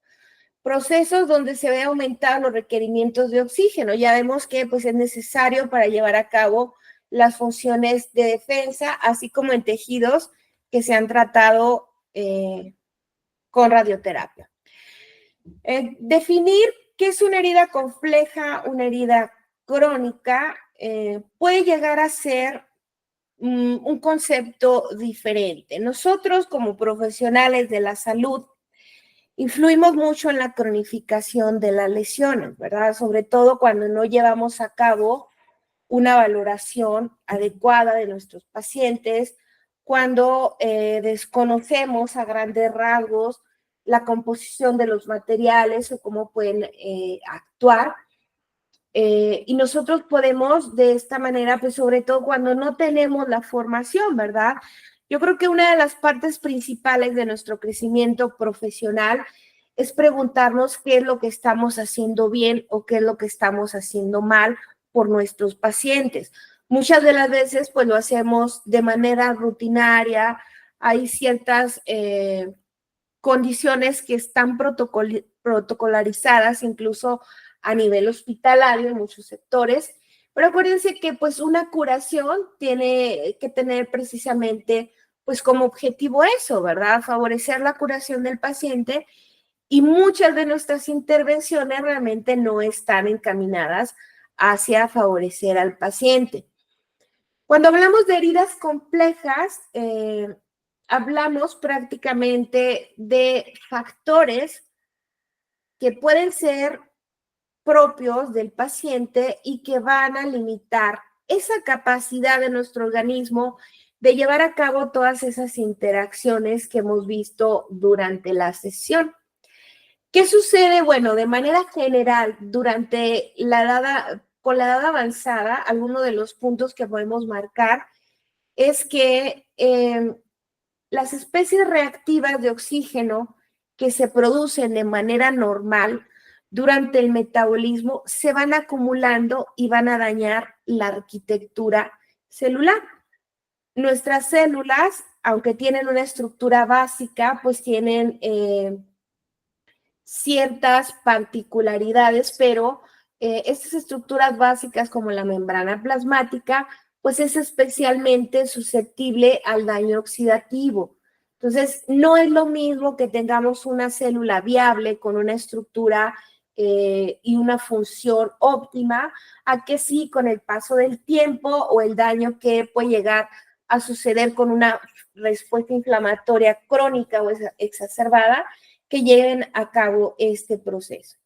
Procesos donde se ve aumentar los requerimientos de oxígeno. Ya vemos que pues, es necesario para llevar a cabo las funciones de defensa, así como en tejidos que se han tratado con radioterapia. Definir qué es una herida compleja, una herida crónica, puede llegar a ser un concepto diferente. Nosotros como profesionales de la salud influimos mucho en la cronificación de las lesiones, ¿verdad? Sobre todo cuando no llevamos a cabo una valoración adecuada de nuestros pacientes, cuando desconocemos a grandes rasgos la composición de los materiales o cómo pueden actuar. Y nosotros podemos de esta manera, pues sobre todo cuando no tenemos la formación, ¿verdad? Yo creo que una de las partes principales de nuestro crecimiento profesional es preguntarnos qué es lo que estamos haciendo bien o qué es lo que estamos haciendo mal por nuestros pacientes. Muchas de las veces, pues lo hacemos de manera rutinaria. Hay ciertas condiciones que están protocolarizadas, incluso a nivel hospitalario en muchos sectores, Pero acuérdense que pues una curación tiene que tener precisamente pues como objetivo eso, ¿verdad? Favorecer la curación del paciente, y muchas de nuestras intervenciones realmente no están encaminadas hacia favorecer al paciente. Cuando hablamos de heridas complejas, hablamos prácticamente de factores que pueden ser propios del paciente y que van a limitar esa capacidad de nuestro organismo de llevar a cabo todas esas interacciones que hemos visto durante la sesión. ¿Qué sucede? Bueno, de manera general, durante con la edad avanzada, alguno de los puntos que podemos marcar es que las especies reactivas de oxígeno que se producen de manera normal durante el metabolismo se van acumulando y van a dañar la arquitectura celular. Nuestras células, aunque tienen una estructura básica, pues tienen ciertas particularidades, pero estas estructuras básicas como la membrana plasmática, pues es especialmente susceptible al daño oxidativo. Entonces, no es lo mismo que tengamos una célula viable con una estructura y una función óptima, a que sí, con el paso del tiempo o el daño que puede llegar a suceder con una respuesta inflamatoria crónica o exacerbada, que lleven a cabo este proceso.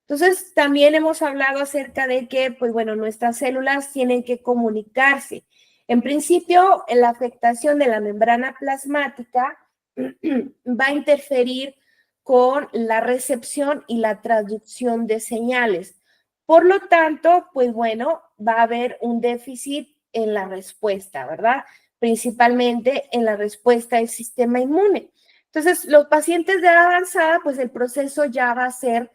Entonces, también hemos hablado acerca de que, pues bueno, nuestras células tienen que comunicarse. En principio, la afectación de la membrana plasmática va a interferir con la recepción y la traducción de señales. Por lo tanto, pues bueno, va a haber un déficit en la respuesta, ¿verdad? Principalmente en la respuesta del sistema inmune. Entonces, los pacientes de edad avanzada, pues el proceso ya va a ser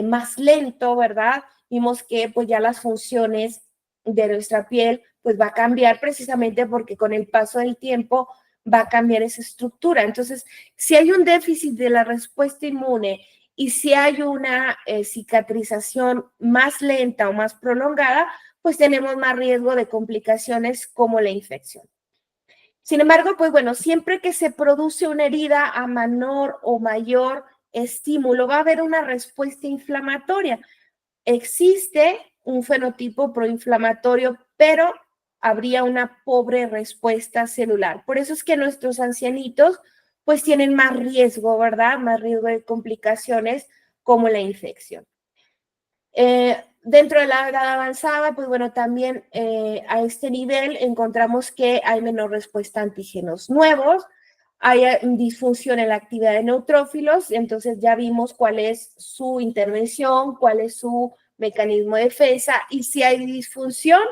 más lento, ¿verdad? Vimos que pues ya las funciones de nuestra piel pues va a cambiar precisamente porque con el paso del tiempo va a cambiar esa estructura. Entonces, si hay un déficit de la respuesta inmune y si hay una cicatrización más lenta o más prolongada, pues tenemos más riesgo de complicaciones como la infección. Sin embargo, pues bueno, siempre que se produce una herida a menor o mayor estímulo, va a haber una respuesta inflamatoria. Existe un fenotipo proinflamatorio, pero habría una pobre respuesta celular. Por eso es que nuestros ancianitos pues tienen más riesgo, ¿verdad? Más riesgo de complicaciones como la infección. Dentro de la edad avanzada, pues bueno, también a este nivel encontramos que hay menor respuesta a antígenos nuevos, hay disfunción en la actividad de neutrófilos, entonces ya vimos cuál es su intervención, cuál es su mecanismo de defensa, y si hay disfunción,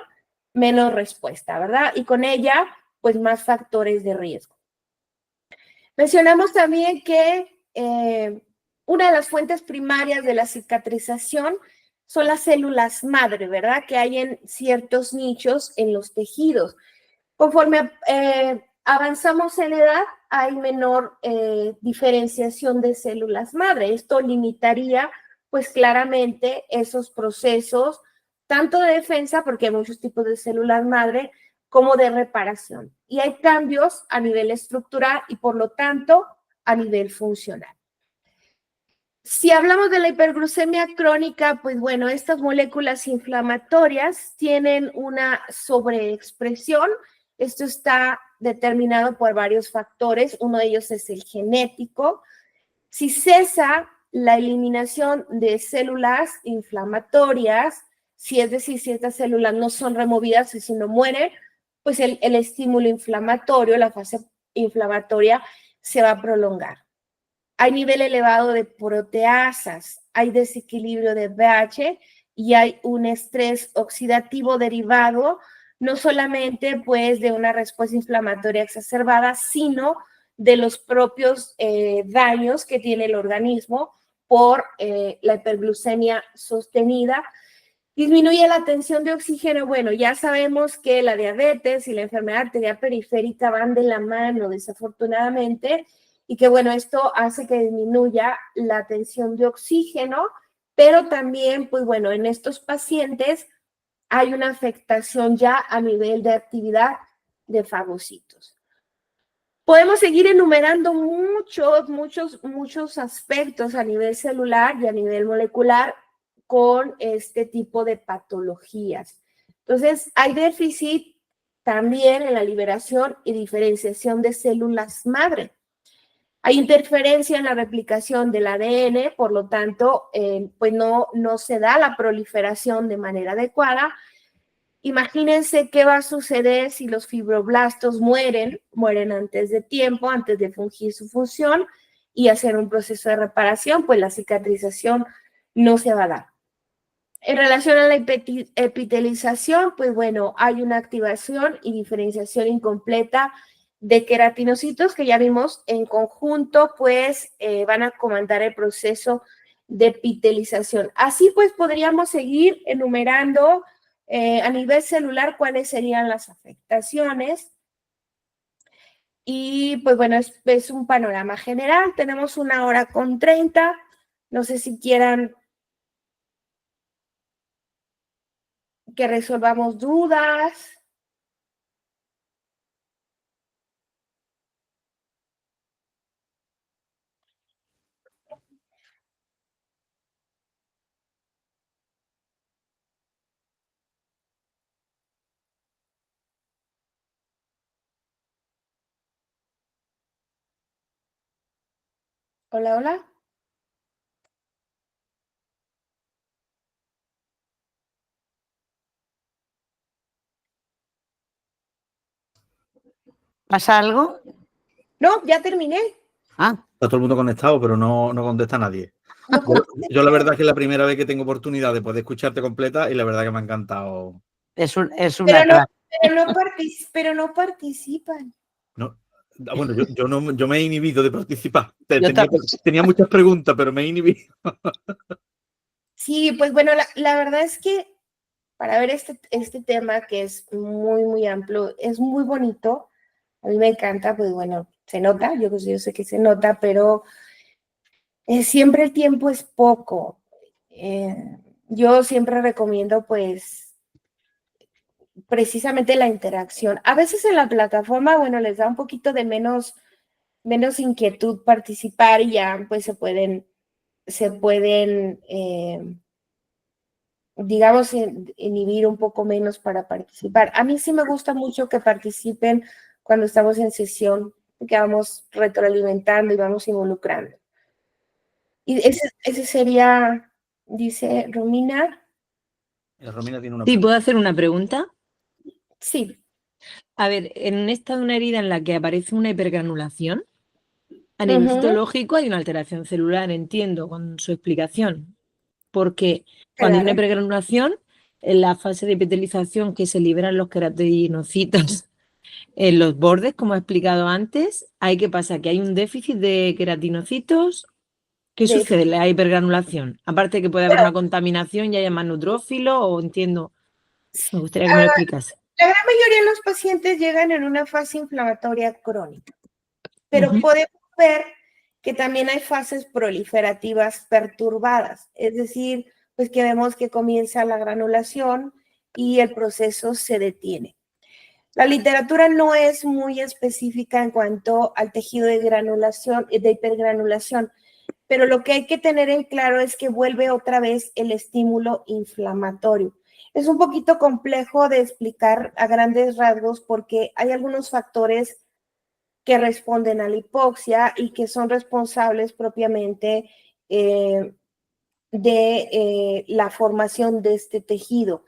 menos respuesta, ¿verdad? Y con ella, pues más factores de riesgo. Mencionamos también que una de las fuentes primarias de la cicatrización son las células madre, ¿verdad? Que hay en ciertos nichos en los tejidos. Conforme avanzamos en edad, hay menor diferenciación de células madre. Esto limitaría, pues claramente, esos procesos, tanto de defensa, porque hay muchos tipos de células madre, como de reparación. Y hay cambios a nivel estructural y, por lo tanto, a nivel funcional. Si hablamos de la hiperglucemia crónica, pues bueno, estas moléculas inflamatorias tienen una sobreexpresión. Esto está determinado por varios factores. Uno de ellos es el genético. Si cesa la eliminación de células inflamatorias, si es decir, si estas células no son removidas, sino mueren, pues el estímulo inflamatorio, la fase inflamatoria, se va a prolongar. Hay nivel elevado de proteasas, hay desequilibrio de pH y hay un estrés oxidativo derivado no solamente pues de una respuesta inflamatoria exacerbada, sino de los propios daños que tiene el organismo por la hiperglucemia sostenida. Disminuye la tensión de oxígeno. Bueno, ya sabemos que la diabetes y la enfermedad arterial periférica van de la mano, desafortunadamente, y que bueno, esto hace que disminuya la tensión de oxígeno, pero también, pues bueno, en estos pacientes hay una afectación ya a nivel de actividad de fagocitos. Podemos seguir enumerando muchos aspectos a nivel celular y a nivel molecular con este tipo de patologías. Entonces, hay déficit también en la liberación y diferenciación de células madre. Hay interferencia en la replicación del ADN, por lo tanto, pues no se da la proliferación de manera adecuada. Imagínense qué va a suceder si los fibroblastos mueren antes de tiempo, antes de fungir su función y hacer un proceso de reparación, pues la cicatrización no se va a dar. En relación a la epitelización, pues bueno, hay una activación y diferenciación incompleta de queratinocitos que ya vimos en conjunto, pues van a comandar el proceso de epitelización. Así pues podríamos seguir enumerando a nivel celular cuáles serían las afectaciones. Y pues bueno, es un panorama general. Tenemos 1:30. No sé si quieran que resolvamos dudas. Hola, hola. ¿Pasa algo? No, ya terminé. Ah, Está todo el mundo conectado, pero no contesta nadie. No, Yo la verdad es que es la primera vez que tengo oportunidad de poder escucharte completa y la verdad que me ha encantado. es una crack. pero no participan. No, bueno, yo me he inhibido de participar. Yo Tenía muchas preguntas, pero me he inhibido. Sí, pues bueno, la verdad es que para ver este tema que es muy amplio, es muy bonito. A mí me encanta, pues bueno, se nota, yo sé que se nota, pero siempre el tiempo es poco. Yo siempre recomiendo, pues, precisamente la interacción. A veces en la plataforma, bueno, les da un poquito de menos inquietud participar y ya, pues, se pueden digamos, inhibir un poco menos para participar. A mí sí me gusta mucho que participen cuando estamos en sesión, que vamos retroalimentando y vamos involucrando. Y ese sería, dice Romina. Romina tiene una Sí, pregunta. ¿puedo hacer una pregunta? Sí. A ver, en esta de una herida en la que aparece una hipergranulación, a nivel Ujú, citológico hay una alteración celular, entiendo, con su explicación. Porque cuando hay una claro. hipergranulación, en la fase de epitelización que se liberan los queratinocitos en los bordes, como he explicado antes, ¿qué pasa? ¿Que hay un déficit de queratinocitos? ¿Qué De sucede en la hipergranulación? Aparte de que puede haber una contaminación y haya más neutrófilos, o entiendo, me gustaría que me lo explicase. La gran mayoría de los pacientes llegan en una fase inflamatoria crónica, pero Ujú. podemos ver que también hay fases proliferativas perturbadas, es decir, pues que vemos que comienza la granulación y el proceso se detiene. La literatura no es muy específica en cuanto al tejido de granulación, de hipergranulación, pero lo que hay que tener en claro es que vuelve otra vez el estímulo inflamatorio. Es un poquito complejo de explicar a grandes rasgos porque hay algunos factores que responden a la hipoxia y que son responsables propiamente de la formación de este tejido.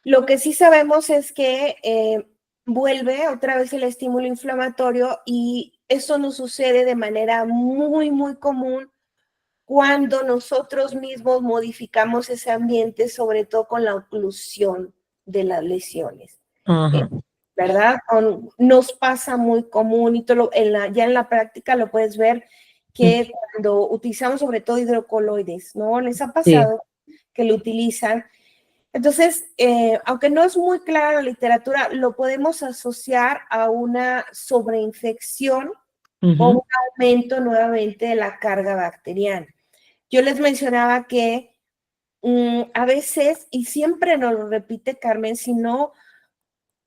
Lo que sí sabemos es que vuelve otra vez el estímulo inflamatorio y eso nos sucede de manera muy común cuando nosotros mismos modificamos ese ambiente, sobre todo con la oclusión de las lesiones. Ajá. ¿Verdad? Nos pasa muy común y ya en la práctica lo puedes ver que cuando utilizamos sobre todo hidrocoloides, ¿no? Les ha pasado que lo utilizan. Entonces, aunque no es muy clara la literatura, lo podemos asociar a una sobreinfección o un aumento nuevamente de la carga bacteriana. Yo les mencionaba que a veces, y siempre nos lo repite Carmen, si no,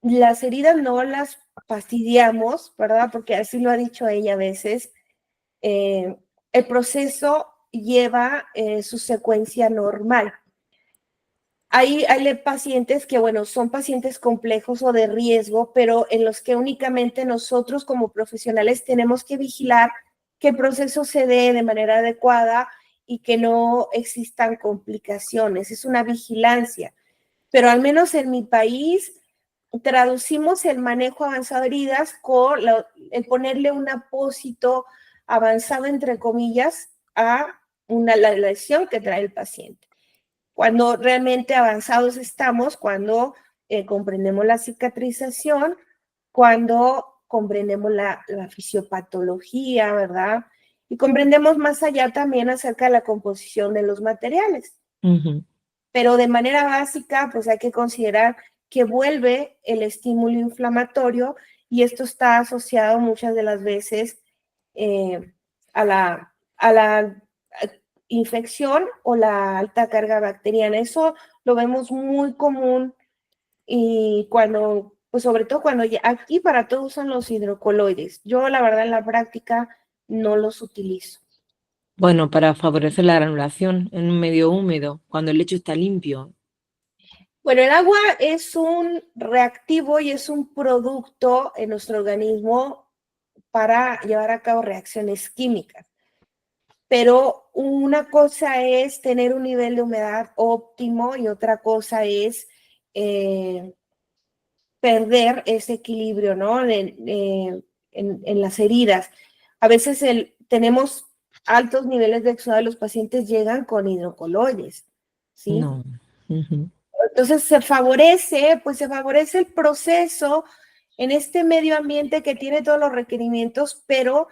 las heridas no las fastidiamos, ¿verdad? Porque así lo ha dicho ella a veces. El proceso lleva su secuencia normal. Hay pacientes que, bueno, son pacientes complejos o de riesgo, pero en los que únicamente nosotros como profesionales tenemos que vigilar que el proceso se dé de manera adecuada y que no existan complicaciones. Es una vigilancia. Pero al menos en mi país traducimos el manejo avanzado de heridas con el ponerle un apósito avanzado, entre comillas, a la lesión que trae el paciente. Cuando realmente avanzados estamos, cuando comprendemos la cicatrización, cuando comprendemos la fisiopatología, ¿verdad? Y comprendemos más allá también acerca de la composición de los materiales. Pero de manera básica, pues hay que considerar que vuelve el estímulo inflamatorio y esto está asociado muchas de las veces a la infección o la alta carga bacteriana. Eso lo vemos muy común y cuando, pues sobre todo cuando aquí para todos usan los hidrocoloides. Yo la verdad en la práctica no los utilizo. Bueno, para favorecer la granulación en un medio húmedo, cuando el lecho está limpio. Bueno, el agua es un reactivo y es un producto en nuestro organismo para llevar a cabo reacciones químicas. Pero una cosa es tener un nivel de humedad óptimo y otra cosa es perder ese equilibrio, ¿no? En las heridas. A veces tenemos altos niveles de exudado, los pacientes llegan con hidrocoloides, ¿sí? No. Entonces se favorece el proceso en este medio ambiente que tiene todos los requerimientos, pero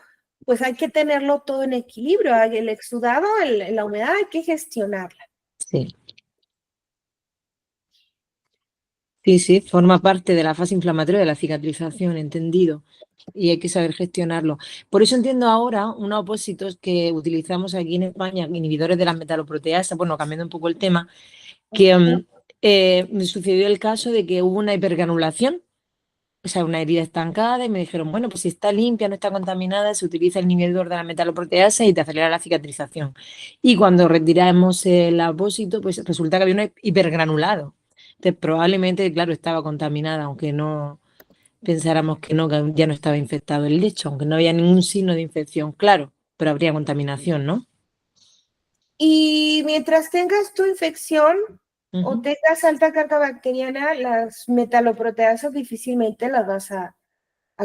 pues hay que tenerlo todo en equilibrio. El exudado, la humedad hay que gestionarla. Sí. Sí, forma parte de la fase inflamatoria de la cicatrización, entendido. Y hay que saber gestionarlo. Por eso entiendo ahora unos opósitos que utilizamos aquí en España, inhibidores de las metaloproteasas, bueno, cambiando un poco el tema, que me sucedió el caso de que hubo una hipergranulación, o sea, una herida estancada, y me dijeron, bueno, pues si está limpia, no está contaminada, se utiliza el inhibidor de la metaloproteasa y te acelera la cicatrización. Y cuando retiramos el apósito, pues resulta que había un hipergranulado. Entonces, probablemente, claro, estaba contaminada, aunque no pensáramos que no, que ya no estaba infectado el lecho, aunque no había ningún signo de infección, claro, pero habría contaminación, ¿no? Y mientras tengas tu infección o tengas alta carga bacteriana, las metaloproteasas difícilmente las vas a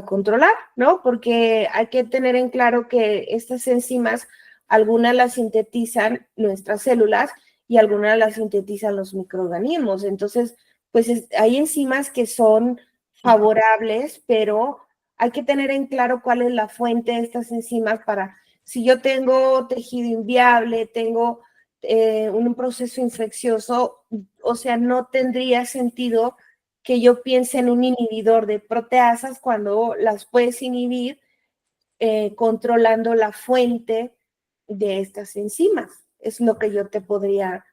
controlar, ¿no? Porque hay que tener en claro que estas enzimas, algunas las sintetizan nuestras células y algunas las sintetizan los microorganismos. Entonces, pues hay enzimas que son favorables, pero hay que tener en claro cuál es la fuente de estas enzimas para, si yo tengo tejido inviable, tengo un proceso infeccioso, o sea, no tendría sentido que yo piense en un inhibidor de proteasas cuando las puedes inhibir controlando la fuente de estas enzimas. Es lo que yo te podría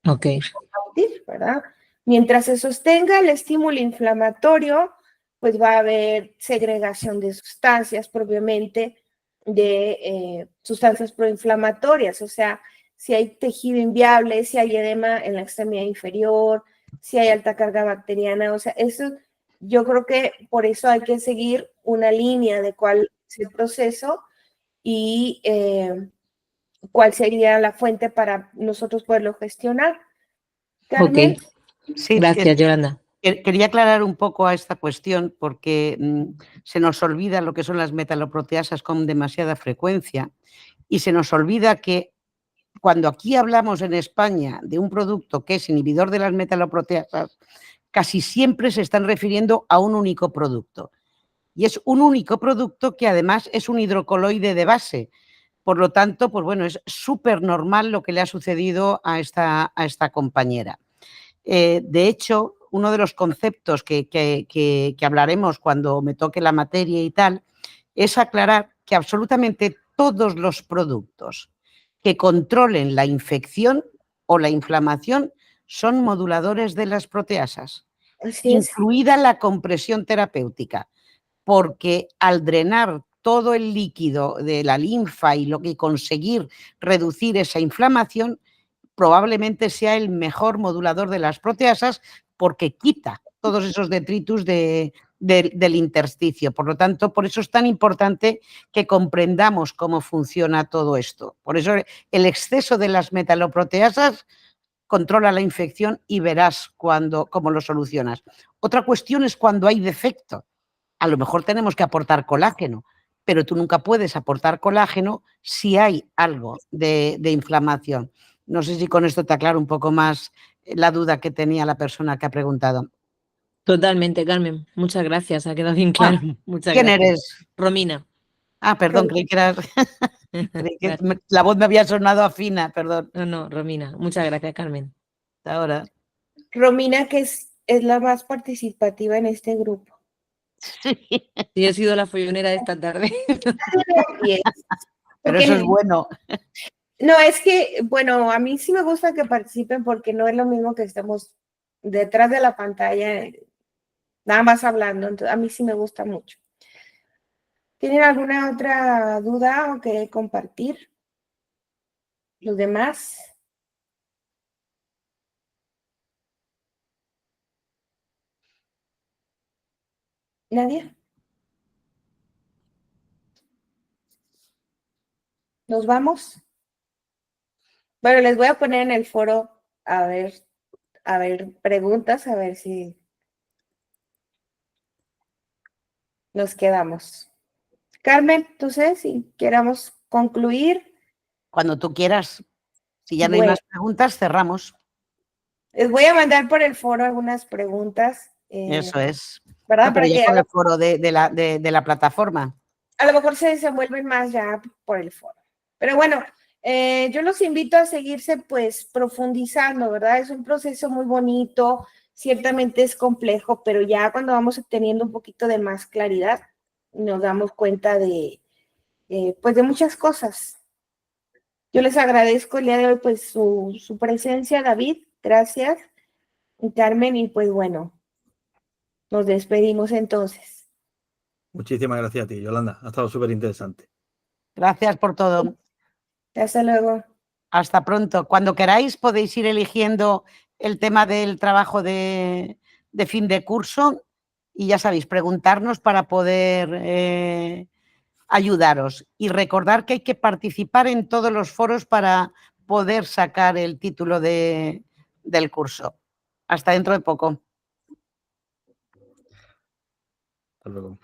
compartir, ¿verdad? Mientras se sostenga el estímulo inflamatorio, pues va a haber segregación de sustancias propiamente, de sustancias proinflamatorias, o sea, si hay tejido inviable, si hay edema en la extremidad inferior, si hay alta carga bacteriana, o sea, eso yo creo que por eso hay que seguir una línea de cuál es el proceso y cuál sería la fuente para nosotros poderlo gestionar. Carmen. Ok, sí, gracias, Yolanda. Quería aclarar un poco a esta cuestión porque se nos olvida lo que son las metaloproteasas con demasiada frecuencia y se nos olvida que cuando aquí hablamos en España de un producto que es inhibidor de las metaloproteasas, casi siempre se están refiriendo a un único producto. Y es un único producto que además es un hidrocoloide de base. Por lo tanto, pues bueno, es súper normal lo que le ha sucedido a esta compañera. De hecho, uno de los conceptos que hablaremos cuando me toque la materia y tal, es aclarar que absolutamente todos los productos que controlen la infección o la inflamación son moduladores de las proteasas, Así es. incluida la compresión terapéutica, porque al drenar todo el líquido de la linfa y lo que conseguir reducir esa inflamación, probablemente sea el mejor modulador de las proteasas porque quita todos esos detritus del intersticio. Por lo tanto, por eso es tan importante que comprendamos cómo funciona todo esto. Por eso el exceso de las metaloproteasas controla la infección y verás cómo lo solucionas. Otra cuestión es cuando hay defecto. A lo mejor tenemos que aportar colágeno, pero tú nunca puedes aportar colágeno si hay algo de inflamación. No sé si con esto te aclaro un poco más la duda que tenía la persona que ha preguntado. Totalmente, Carmen. Muchas gracias. Ha quedado bien claro. Muchas ¿Quién gracias. eres? Romina. Ah, perdón, creí que eras... creí que la voz me había sonado afina, perdón. No, Romina. Muchas gracias, Carmen. Hasta ahora. Romina, que es la más participativa en este grupo. Sí, Sí, he sido la follonera de esta tarde. Y es- pero porque eso es bueno. no, es que, bueno, a mí sí me gusta que participen porque no es lo mismo que estemos detrás de la pantalla, nada más hablando. Entonces, a mí sí me gusta mucho. ¿Tienen alguna otra duda o que compartir? ¿Los demás? ¿Nadie? ¿Nos vamos? Bueno, les voy a poner en el foro a ver preguntas, a ver si nos quedamos. Carmen, tú sé si queramos concluir. Cuando tú quieras, si ya no hay Bueno, más preguntas, cerramos. les voy a mandar por el foro algunas preguntas, Eso es. ¿verdad? No, pero Para ya que con el foro de la plataforma. a lo mejor se desenvuelven más ya por el foro. Pero bueno, yo los invito a seguirse pues profundizando, ¿verdad? Es un proceso muy bonito, ciertamente es complejo, pero ya cuando vamos obteniendo un poquito de más claridad, nos damos cuenta pues de muchas cosas. Yo les agradezco el día de hoy pues su presencia, David, gracias, y Carmen, y pues bueno, nos despedimos entonces. Muchísimas gracias a ti, Yolanda. Ha estado súper interesante. Gracias por todo. Hasta luego. Hasta pronto. Cuando queráis podéis ir eligiendo el tema del trabajo de fin de curso y ya sabéis, preguntarnos para poder ayudaros. Y recordar que hay que participar en todos los foros para poder sacar el título del curso. Hasta dentro de poco. Hasta luego.